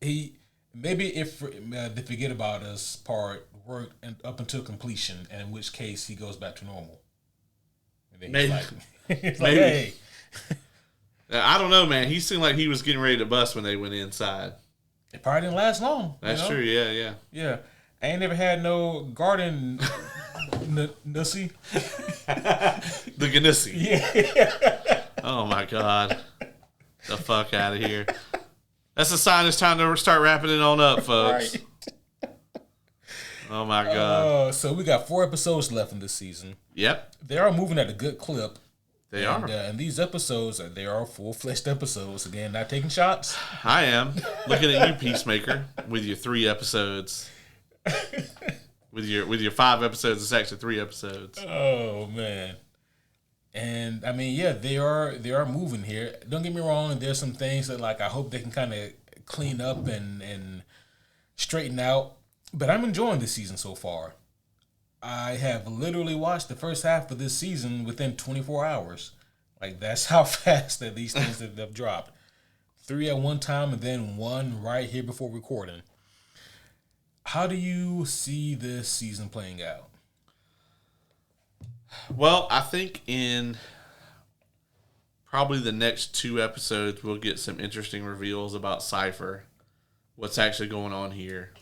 Maybe if the forget about us part worked up until completion, and in which case he goes back to normal. And then Maybe. He's like, hey... I don't know, man. He seemed like he was getting ready to bust when they went inside. It probably didn't last long. That's true, yeah. Yeah. I ain't never had no garden Nussy? The Ganussi. Yeah. Oh my God. The fuck out of here. That's a sign it's time to start wrapping it on up, folks. Right. Oh my God. So we got 4 episodes left in this season. Yep. They are moving at a good clip. They are. And these episodes, they are full-fledged episodes. Again, not taking shots. I am. Looking at you, Peacemaker, with your 3 episodes. With your 5 episodes, it's actually 3 episodes. Oh man. And I mean, yeah, they are moving here. Don't get me wrong, there's some things that like I hope they can kind of clean up and straighten out. But I'm enjoying this season so far. I have literally watched the first half of this season within 24 hours. Like, that's how fast that these things have dropped. 3 at one time and then 1 right here before recording. How do you see this season playing out? Well, I think in probably the next 2 episodes, we'll get some interesting reveals about Cipher, what's actually going on here.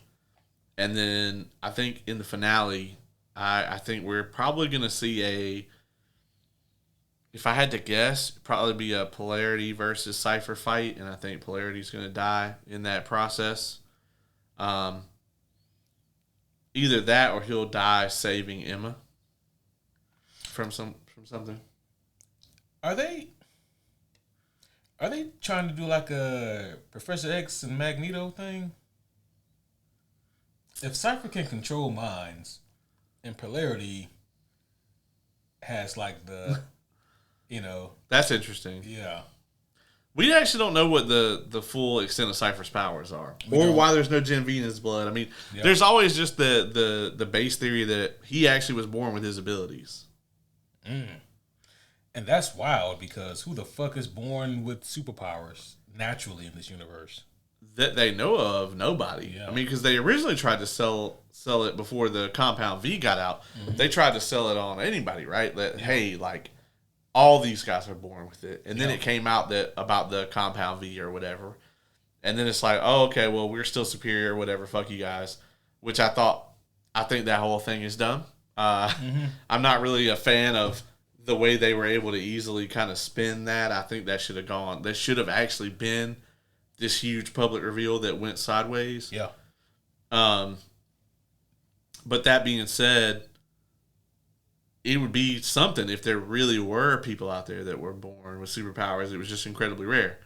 And then I think in the finale, I think we're probably going to see if I had to guess, probably be a Polarity versus Cipher fight, and I think Polarity's going to die in that process. Either that or he'll die saving Emma from something. Are they trying to do like a Professor X and Magneto thing? If Cipher can control minds, and Polarity has like the, That's interesting. Yeah. We actually don't know what the full extent of Cipher's powers are, or why there's no Gen V in his blood. I mean, there's always just the base theory that he actually was born with his abilities. And that's wild because who the fuck is born with superpowers naturally in this universe? That they know of, nobody. Yeah. I mean, because they originally tried to sell it before the Compound V got out. Mm-hmm. They tried to sell it on anybody, right? That hey, like all these guys are born with it, and then it came out that about the Compound V or whatever, and then it's like, oh, okay, well we're still superior, whatever, fuck you guys. Which I think that whole thing is dumb. I'm not really a fan of the way they were able to easily kind of spin that. I think that should have gone. That should have actually been this huge public reveal that went sideways. Yeah. But that being said, it would be something if there really were people out there that were born with superpowers. It was just incredibly rare.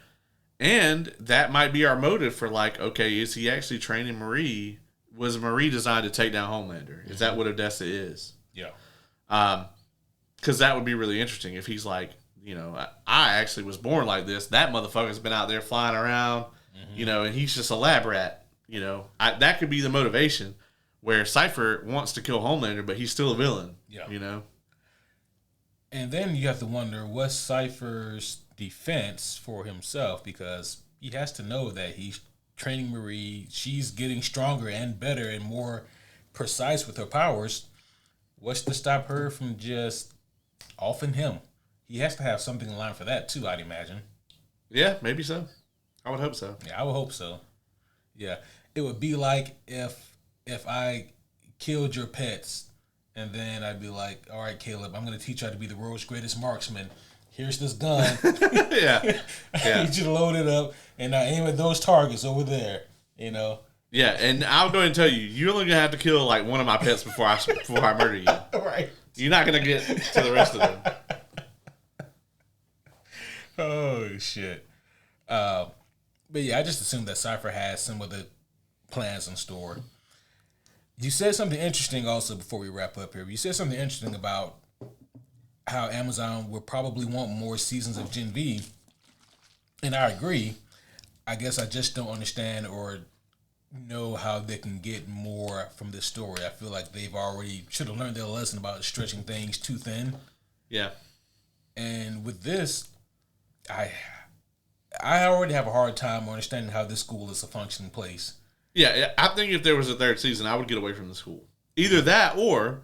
And that might be our motive for like, okay, is he actually training Marie? Was Marie designed to take down Homelander? Is that what Odessa is? Yeah. Because that would be really interesting if he's like, I actually was born like this. That motherfucker's been out there flying around, and he's just a lab rat. That could be the motivation where Cipher wants to kill Homelander, but he's still a villain. Yeah. And then you have to wonder what's Cipher's defense for himself, because he has to know that he's training Marie. She's getting stronger and better and more precise with her powers. What's to stop her from just offing him? He has to have something in line for that too, I'd imagine. Yeah, maybe so. I would hope so. Yeah, I would hope so. Yeah. It would be like if I killed your pets and then I'd be like, all right, Caleb, I'm going to teach you how to be the world's greatest marksman. Here's this gun. Yeah. I need you to load it up and I aim at those targets over there, Yeah, and I'll go ahead and tell you, you're only going to have to kill like one of my pets before I murder you. Right. You're not going to get to the rest of them. Oh, shit. But yeah, I just assumed that Cipher has some of the plans in store. You said something interesting also before we wrap up here. You said something interesting about how Amazon will probably want more seasons of Gen V. And I agree. I guess I just don't understand or know how they can get more from this story. I feel like they've already should have learned their lesson about stretching things too thin. Yeah. And with this, I already have a hard time understanding how this school is a functioning place. Yeah, I think if there was a 3rd season, I would get away from the school. Either that or,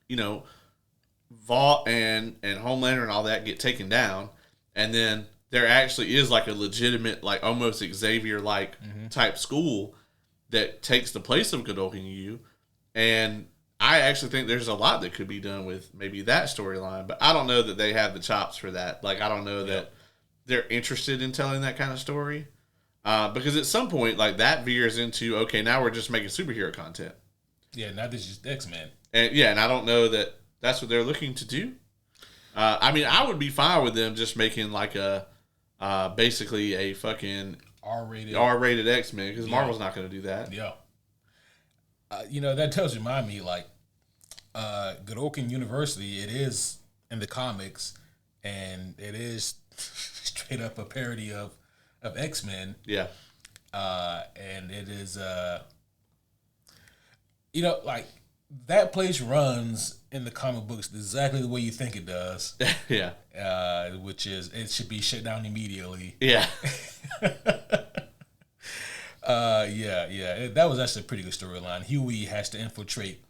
Vought and Homelander and all that get taken down, and then there actually is like a legitimate, like almost Xavier-like type school that takes the place of Godolphin U, and I actually think there's a lot that could be done with maybe that storyline, but I don't know that they have the chops for that. Like, I don't know that they're interested in telling that kind of story. Because at some point, like, that veers into, okay, now we're just making superhero content. Yeah, now this is X-Men. And I don't know that that's what they're looking to do. I mean, I would be fine with them just making like basically a fucking R-rated X-Men, because Marvel's not going to do that. Yeah. That does remind me, like, Godolphin University, it is in the comics, and it is straight up a parody of X-Men. Yeah. And it is, like, that place runs in the comic books exactly the way you think it does. Yeah. Which is, it should be shut down immediately. Yeah. That was actually a pretty good storyline. Huey has to infiltrate,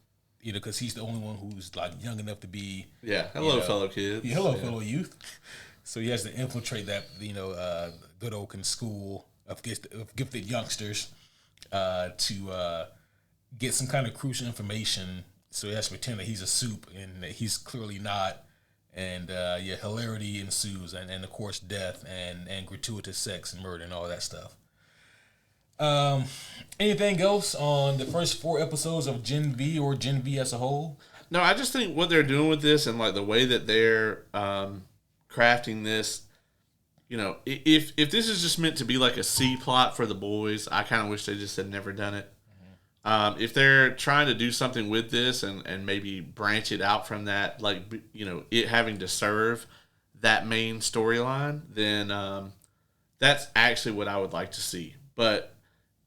because he's the only one who's like young enough to be. Yeah. Hello, fellow kids. Yeah, hello, fellow youth. So he has to infiltrate that, good Oaken school of gifted youngsters, to get some kind of crucial information. So he has to pretend that he's a soup, and that he's clearly not. And hilarity ensues, and of course death and gratuitous sex and murder and all that stuff. Anything else on the first 4 episodes of Gen V or Gen V as a whole? No, I just think what they're doing with this, and like the way that they're crafting this, if this is just meant to be like a C plot for the boys, I kind of wish they just had never done it. If they're trying to do something with this and maybe branch it out from that, like, it having to serve that main storyline, then that's actually what I would like to see. But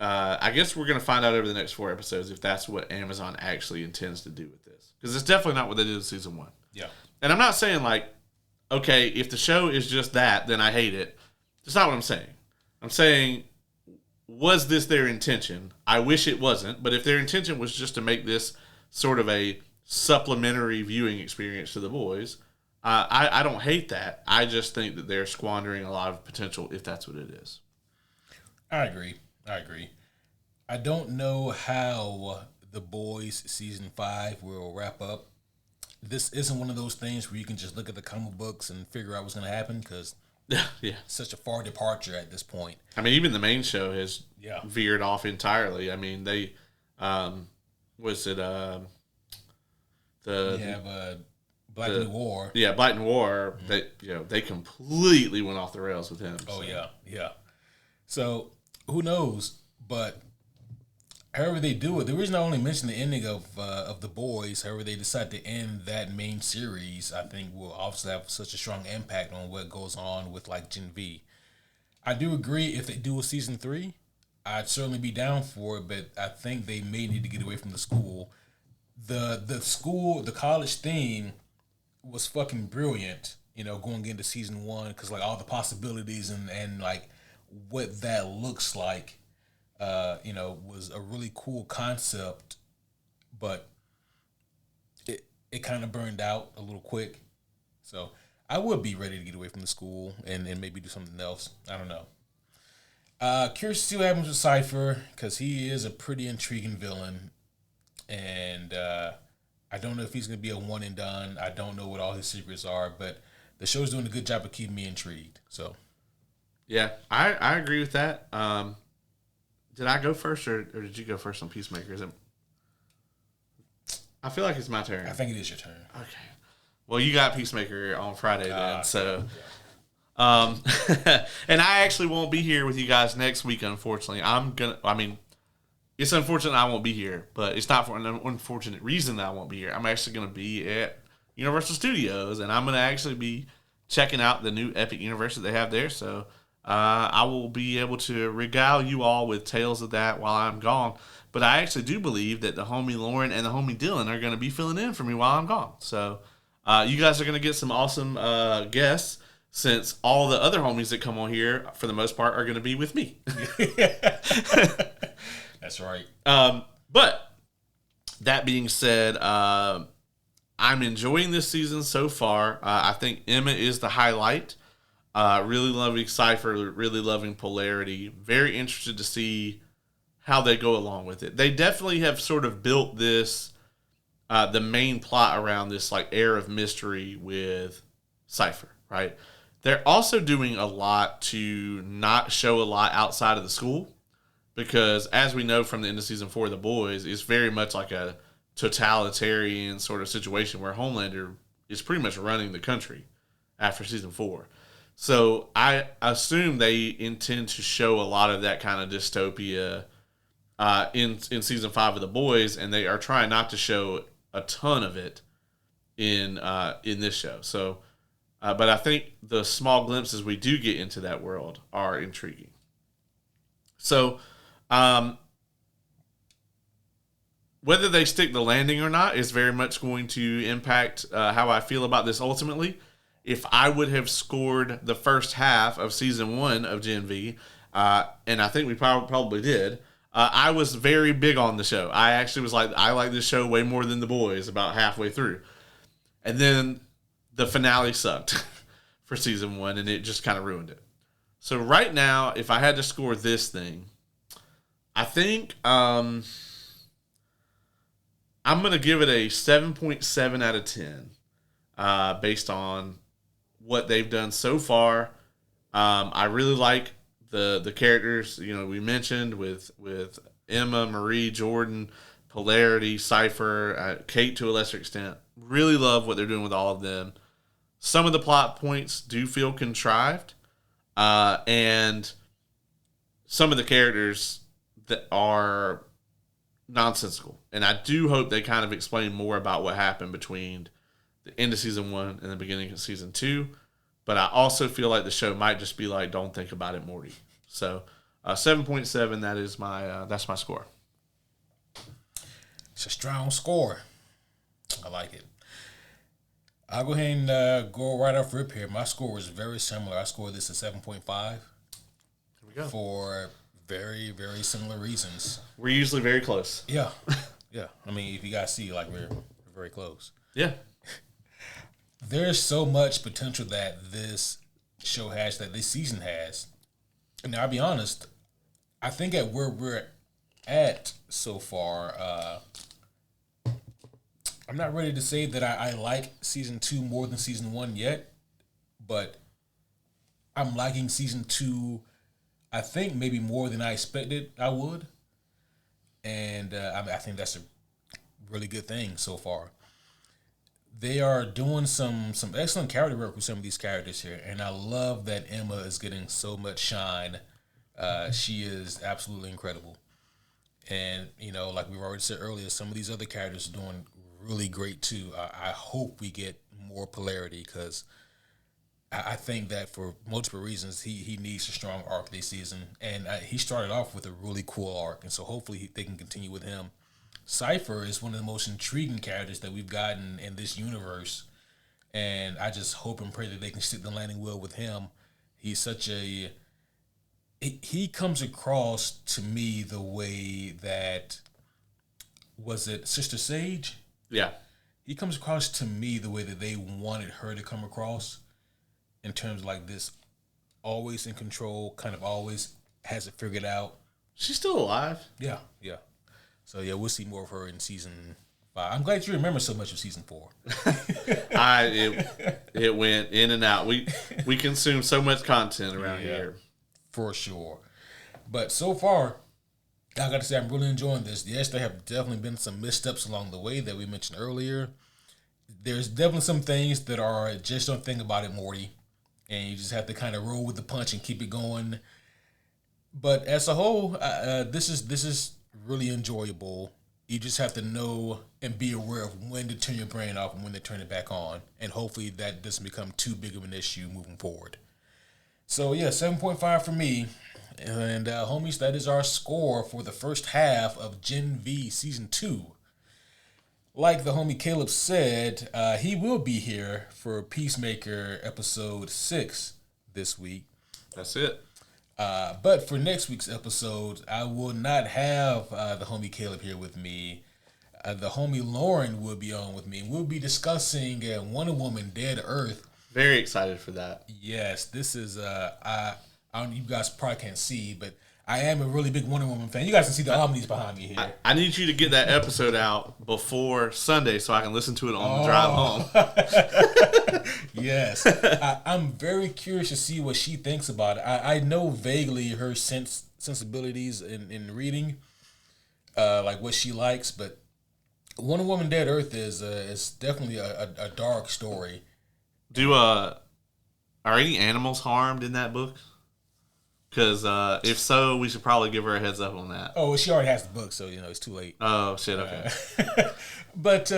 I guess we're going to find out over the next 4 episodes if that's what Amazon actually intends to do with this. Because it's definitely not what they did in season 1. Yeah. And I'm not saying, like, okay, if the show is just that, then I hate it. That's not what I'm saying. I'm saying, was this their intention? I wish it wasn't. But if their intention was just to make this sort of a supplementary viewing experience to the boys, I don't hate that. I just think that they're squandering a lot of potential if that's what it is. I agree. I don't know how The Boys season 5 will wrap up. This isn't one of those things where you can just look at the comic books and figure out what's going to happen, because such a far departure at this point. I mean, even the main show has veered off entirely. I mean, they Black New War. Yeah, Black New War. Mm-hmm. They completely went off the rails with him. Oh yeah. So who knows? But however they do it, the reason I only mentioned the ending of The Boys, however they decide to end that main series, I think will obviously have such a strong impact on what goes on with like Gen V. I do agree, if they do a season 3, I'd certainly be down for it, but I think they may need to get away from the school. The college theme was fucking brilliant, going into season 1, because like all the possibilities and like what that looks like, was a really cool concept, but it kind of burned out a little quick. So I would be ready to get away from the school and maybe do something else. I don't know. Curious to see what happens with Cipher, because he is a pretty intriguing villain, and I don't know if he's going to be a one and done. I don't know what all his secrets are, but the show's doing a good job of keeping me intrigued. So, yeah, I agree with that. Did I go first, or did you go first on Peacemaker? I feel like it's my turn. I think it is your turn. Okay. Well, you got Peacemaker on Friday then, so. Yeah. And I actually won't be here with you guys next week, unfortunately. It's unfortunate I won't be here, but it's not for an unfortunate reason that I won't be here. I'm actually going to be at Universal Studios, and I'm going to actually be checking out the new Epic Universe that they have there. So I will be able to regale you all with tales of that while I'm gone. But I actually do believe that the homie Lauren and the homie Dylan are going to be filling in for me while I'm gone. So you guys are going to get some awesome guests, since all the other homies that come on here, for the most part, are going to be with me. That's right. But that being said, I'm enjoying this season so far. I think Emma is the highlight. Really loving Cipher, really loving Polarity. Very interested to see how they go along with it. They definitely have sort of built this the main plot around this like air of mystery with Cipher, right? They're also doing a lot to not show a lot outside of the school because, as we know from the end of season 4 of The Boys, it's very much like a totalitarian sort of situation where Homelander is pretty much running the country after season 4. So I assume they intend to show a lot of that kind of dystopia in season 5 of The Boys, and they are trying not to show a ton of it in this show. So, but I think the small glimpses we do get into that world are intriguing. So, whether they stick the landing or not is very much going to impact how I feel about this ultimately. If I would have scored the first half of season 1 of Gen V, and I think we probably did, I was very big on the show. I actually was like, I like this show way more than The Boys about halfway through. And then the finale sucked for season 1, and it just kind of ruined it. So right now, if I had to score this thing, I think I'm going to give it a 7.7 out of 10 based on what they've done so far. I really like the characters, we mentioned with Emma, Marie, Jordan, Polarity, Cipher, Kate to a lesser extent. Really love what they're doing with all of them. Some of the plot points do feel contrived, and some of the characters that are nonsensical. And I do hope they kind of explain more about what happened between the end of season 1 and the beginning of season 2. But I also feel like the show might just be like, don't think about it, Morty. So 7.7, that is that's my score. It's a strong score. I like it. I'll go ahead and go right off rip here. My score was very similar. I scored this at 7.5. Here we go. For very, very similar reasons. We're usually very close. Yeah. Yeah. I mean, if you guys see, like, we're very close. Yeah. There's so much potential that this show has, that this season has. And I'll be honest, I think at where we're at so far, I'm not ready to say that I like season 2 more than season 1 yet, but I'm liking season 2, I think maybe more than I expected I would. And I think that's a really good thing so far. They are doing some excellent character work with some of these characters here, and I love that Emma is getting so much shine. She is absolutely incredible. And, like we've already said earlier, some of these other characters are doing really great too. I hope we get more Polarity, because I think that for multiple reasons, he needs a strong arc this season. And he started off with a really cool arc, and so hopefully they can continue with him. Cipher is one of the most intriguing characters that we've gotten in this universe, and I just hope and pray that they can stick the landing well with him. He's such a... He comes across to me the way that... Was it Sister Sage? Yeah. He comes across to me the way that they wanted her to come across, in terms of like this always in control, kind of always has it figured out. She's still alive. Yeah. So yeah, we'll see more of her in season 5. I'm glad you remember so much of season 4. It went in and out. We consume so much content around here. For sure. But so far, I got to say, I'm really enjoying this. Yes, there have definitely been some missteps along the way that we mentioned earlier. There's definitely some things that are just don't think about it, Morty. And you just have to kind of roll with the punch and keep it going. But as a whole, this is really enjoyable. You just have to know and be aware of when to turn your brain off and when to turn it back on. And hopefully that doesn't become too big of an issue moving forward. So yeah, 7.5 for me. And homies, that is our score for the first half of Gen V Season 2. Like the homie Caleb said, he will be here for Peacemaker Episode 6 this week. That's it. But for next week's episode, I will not have the homie Caleb here with me. The homie Lauren will be on with me. We'll be discussing Wonder Woman Dead Earth. Very excited for that. Yes, this is... you guys probably can't see, but I am a really big Wonder Woman fan. You guys can see the omnis behind me here. I need you to get that episode out before Sunday so I can listen to it on the drive home. Yes. I'm very curious to see what she thinks about it. I know vaguely her sensibilities in reading, like what she likes, but Wonder Woman Dead Earth is definitely a dark story. Are any animals harmed in that book? Because if so, we should probably give her a heads up on that. Oh, well, she already has the book, so it's too late. Oh shit! Okay. But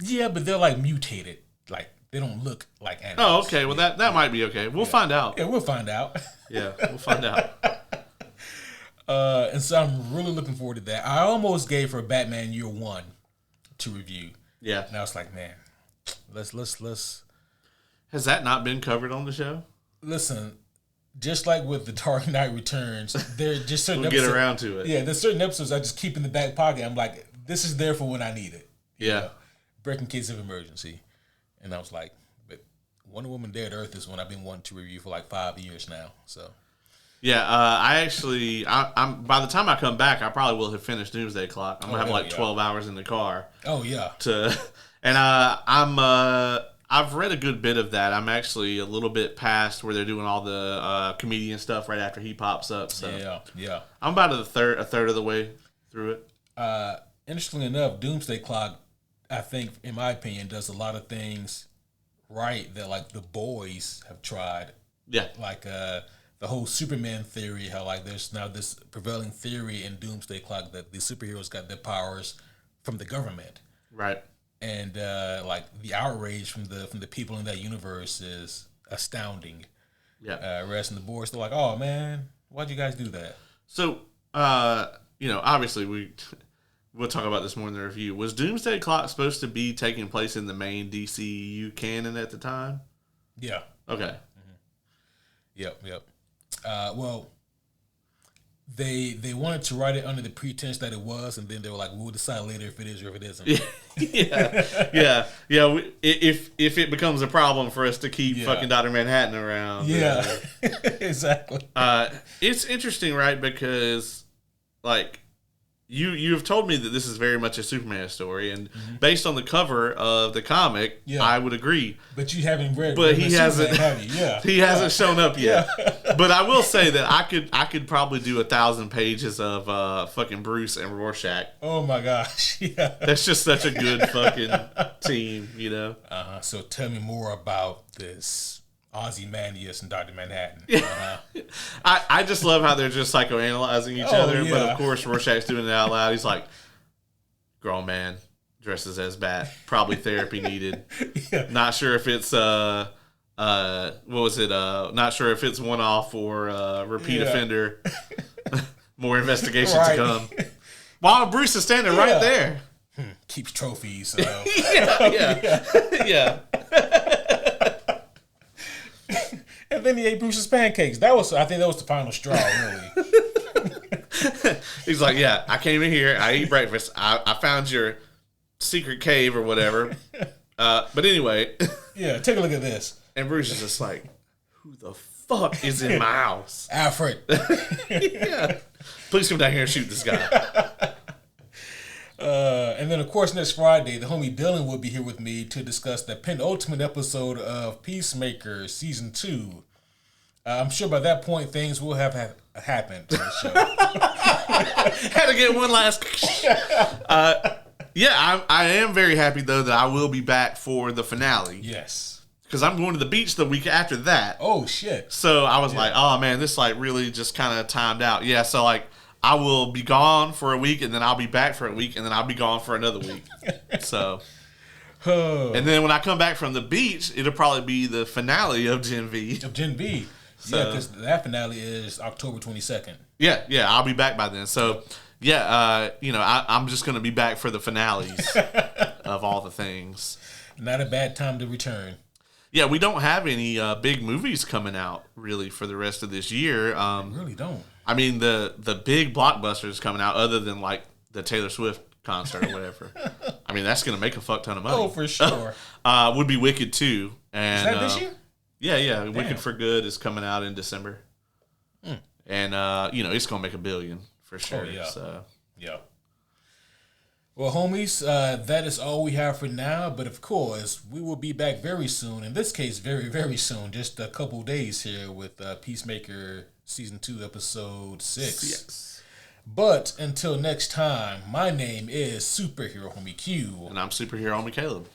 yeah, but they're like mutated. Like they don't look like animals. Oh, okay. Well, that might be okay. We'll find out. Yeah, we'll find out. Yeah, we'll find out. And so I'm really looking forward to that. I almost gave her Batman Year One to review. Yeah. And I was like, man, let's. Has that not been covered on the show? Listen, just like with the Dark Knight Returns, there are just certain we'll episodes. Get around to it. Yeah, there's certain episodes I just keep in the back pocket. I'm like, this is there for when I need it. Yeah. Break in case of emergency. And I was like, but Wonder Woman Dead Earth is one I've been wanting to review for like 5 years now. So. Yeah, I'm by the time I come back, I probably will have finished Doomsday Clock. I'm gonna have like 12 hours in the car. Oh yeah. I've read a good bit of that. I'm actually a little bit past where they're doing all the comedian stuff right after he pops up. So yeah. I'm about a third of the way through it. Interestingly enough, Doomsday Clock, I think, in my opinion, does a lot of things right that like the boys have tried. Yeah. Like the whole Superman theory, how like there's now this prevailing theory in Doomsday Clock that the superheroes got their powers from the government. Right. And like the outrage from the people in that universe is astounding. Yeah. Whereas in the boys, they're like, "Oh man, why'd you guys do that?" So, obviously we'll talk about this more in the review. Was Doomsday Clock supposed to be taking place in the main DCU canon at the time? Yeah. Okay. Yep. Well, they wanted to write it under the pretense that it was, and then they were like, "We'll decide later if it is or if it isn't." Yeah. If it becomes a problem for us to keep fucking Dr. Manhattan around, exactly. It's interesting, right? Because like you've told me that this is very much a Superman story, and based on the cover of the comic, I would agree. But you haven't read, but he hasn't. Superman, have you? Yeah, he hasn't shown up yet. But I will say that I could probably do 1,000 pages of fucking Bruce and Rorschach. Oh my gosh, yeah. That's just such a good fucking team, So tell me more about this Ozymandias and Dr. Manhattan. I just love how they're just psychoanalyzing each other, but of course Rorschach's doing it out loud. He's like, grown man dresses as Bat, probably therapy needed. Not sure if it's what was it? Not sure if it's one off or repeat offender. More investigation to come. While Bruce is standing right there, keeps trophies. Yeah. And then he ate Bruce's pancakes. I think that was the final straw, really. He's like, yeah, I came in here, I ate breakfast, I found your secret cave or whatever. But anyway. Yeah, take a look at this. And Bruce is just like, who the fuck is in my house? Alfred. Yeah. Please come down here and shoot this guy. And then, of course, next Friday, the homie Dylan will be here with me to discuss the penultimate episode of Peacemaker Season 2. I'm sure by that point, things will have happened to the show. Had to get one last... I am very happy, though, that I will be back for the finale. Yes. Because I'm going to the beach the week after that. Oh, shit. So I was like, oh, man, this really just kind of timed out. Yeah, so I will be gone for a week, and then I'll be back for a week, and then I'll be gone for another week. So, and then when I come back from the beach, it'll probably be the finale of Gen V. So, because that finale is October 22nd. Yeah, I'll be back by then. So, I'm just going to be back for the finales of all the things. Not a bad time to return. Yeah, we don't have any big movies coming out, really, for the rest of this year. We really don't. I mean, the big blockbusters coming out, other than like the Taylor Swift concert or whatever. I mean, that's going to make a fuck ton of money. Oh, for sure. Would be Wicked 2. And, is that this year? Yeah. Damn. Wicked for Good is coming out in December. and it's gonna make $1 billion for sure. Oh, yeah. So yeah. Well, homies, that is all we have for now. But of course, we will be back very soon. In this case, very, very soon. Just a couple days here with Peacemaker Season 2, Episode 6. yes. But until next time, my name is Superhero Homie Q. And I'm Superhero Homie Caleb.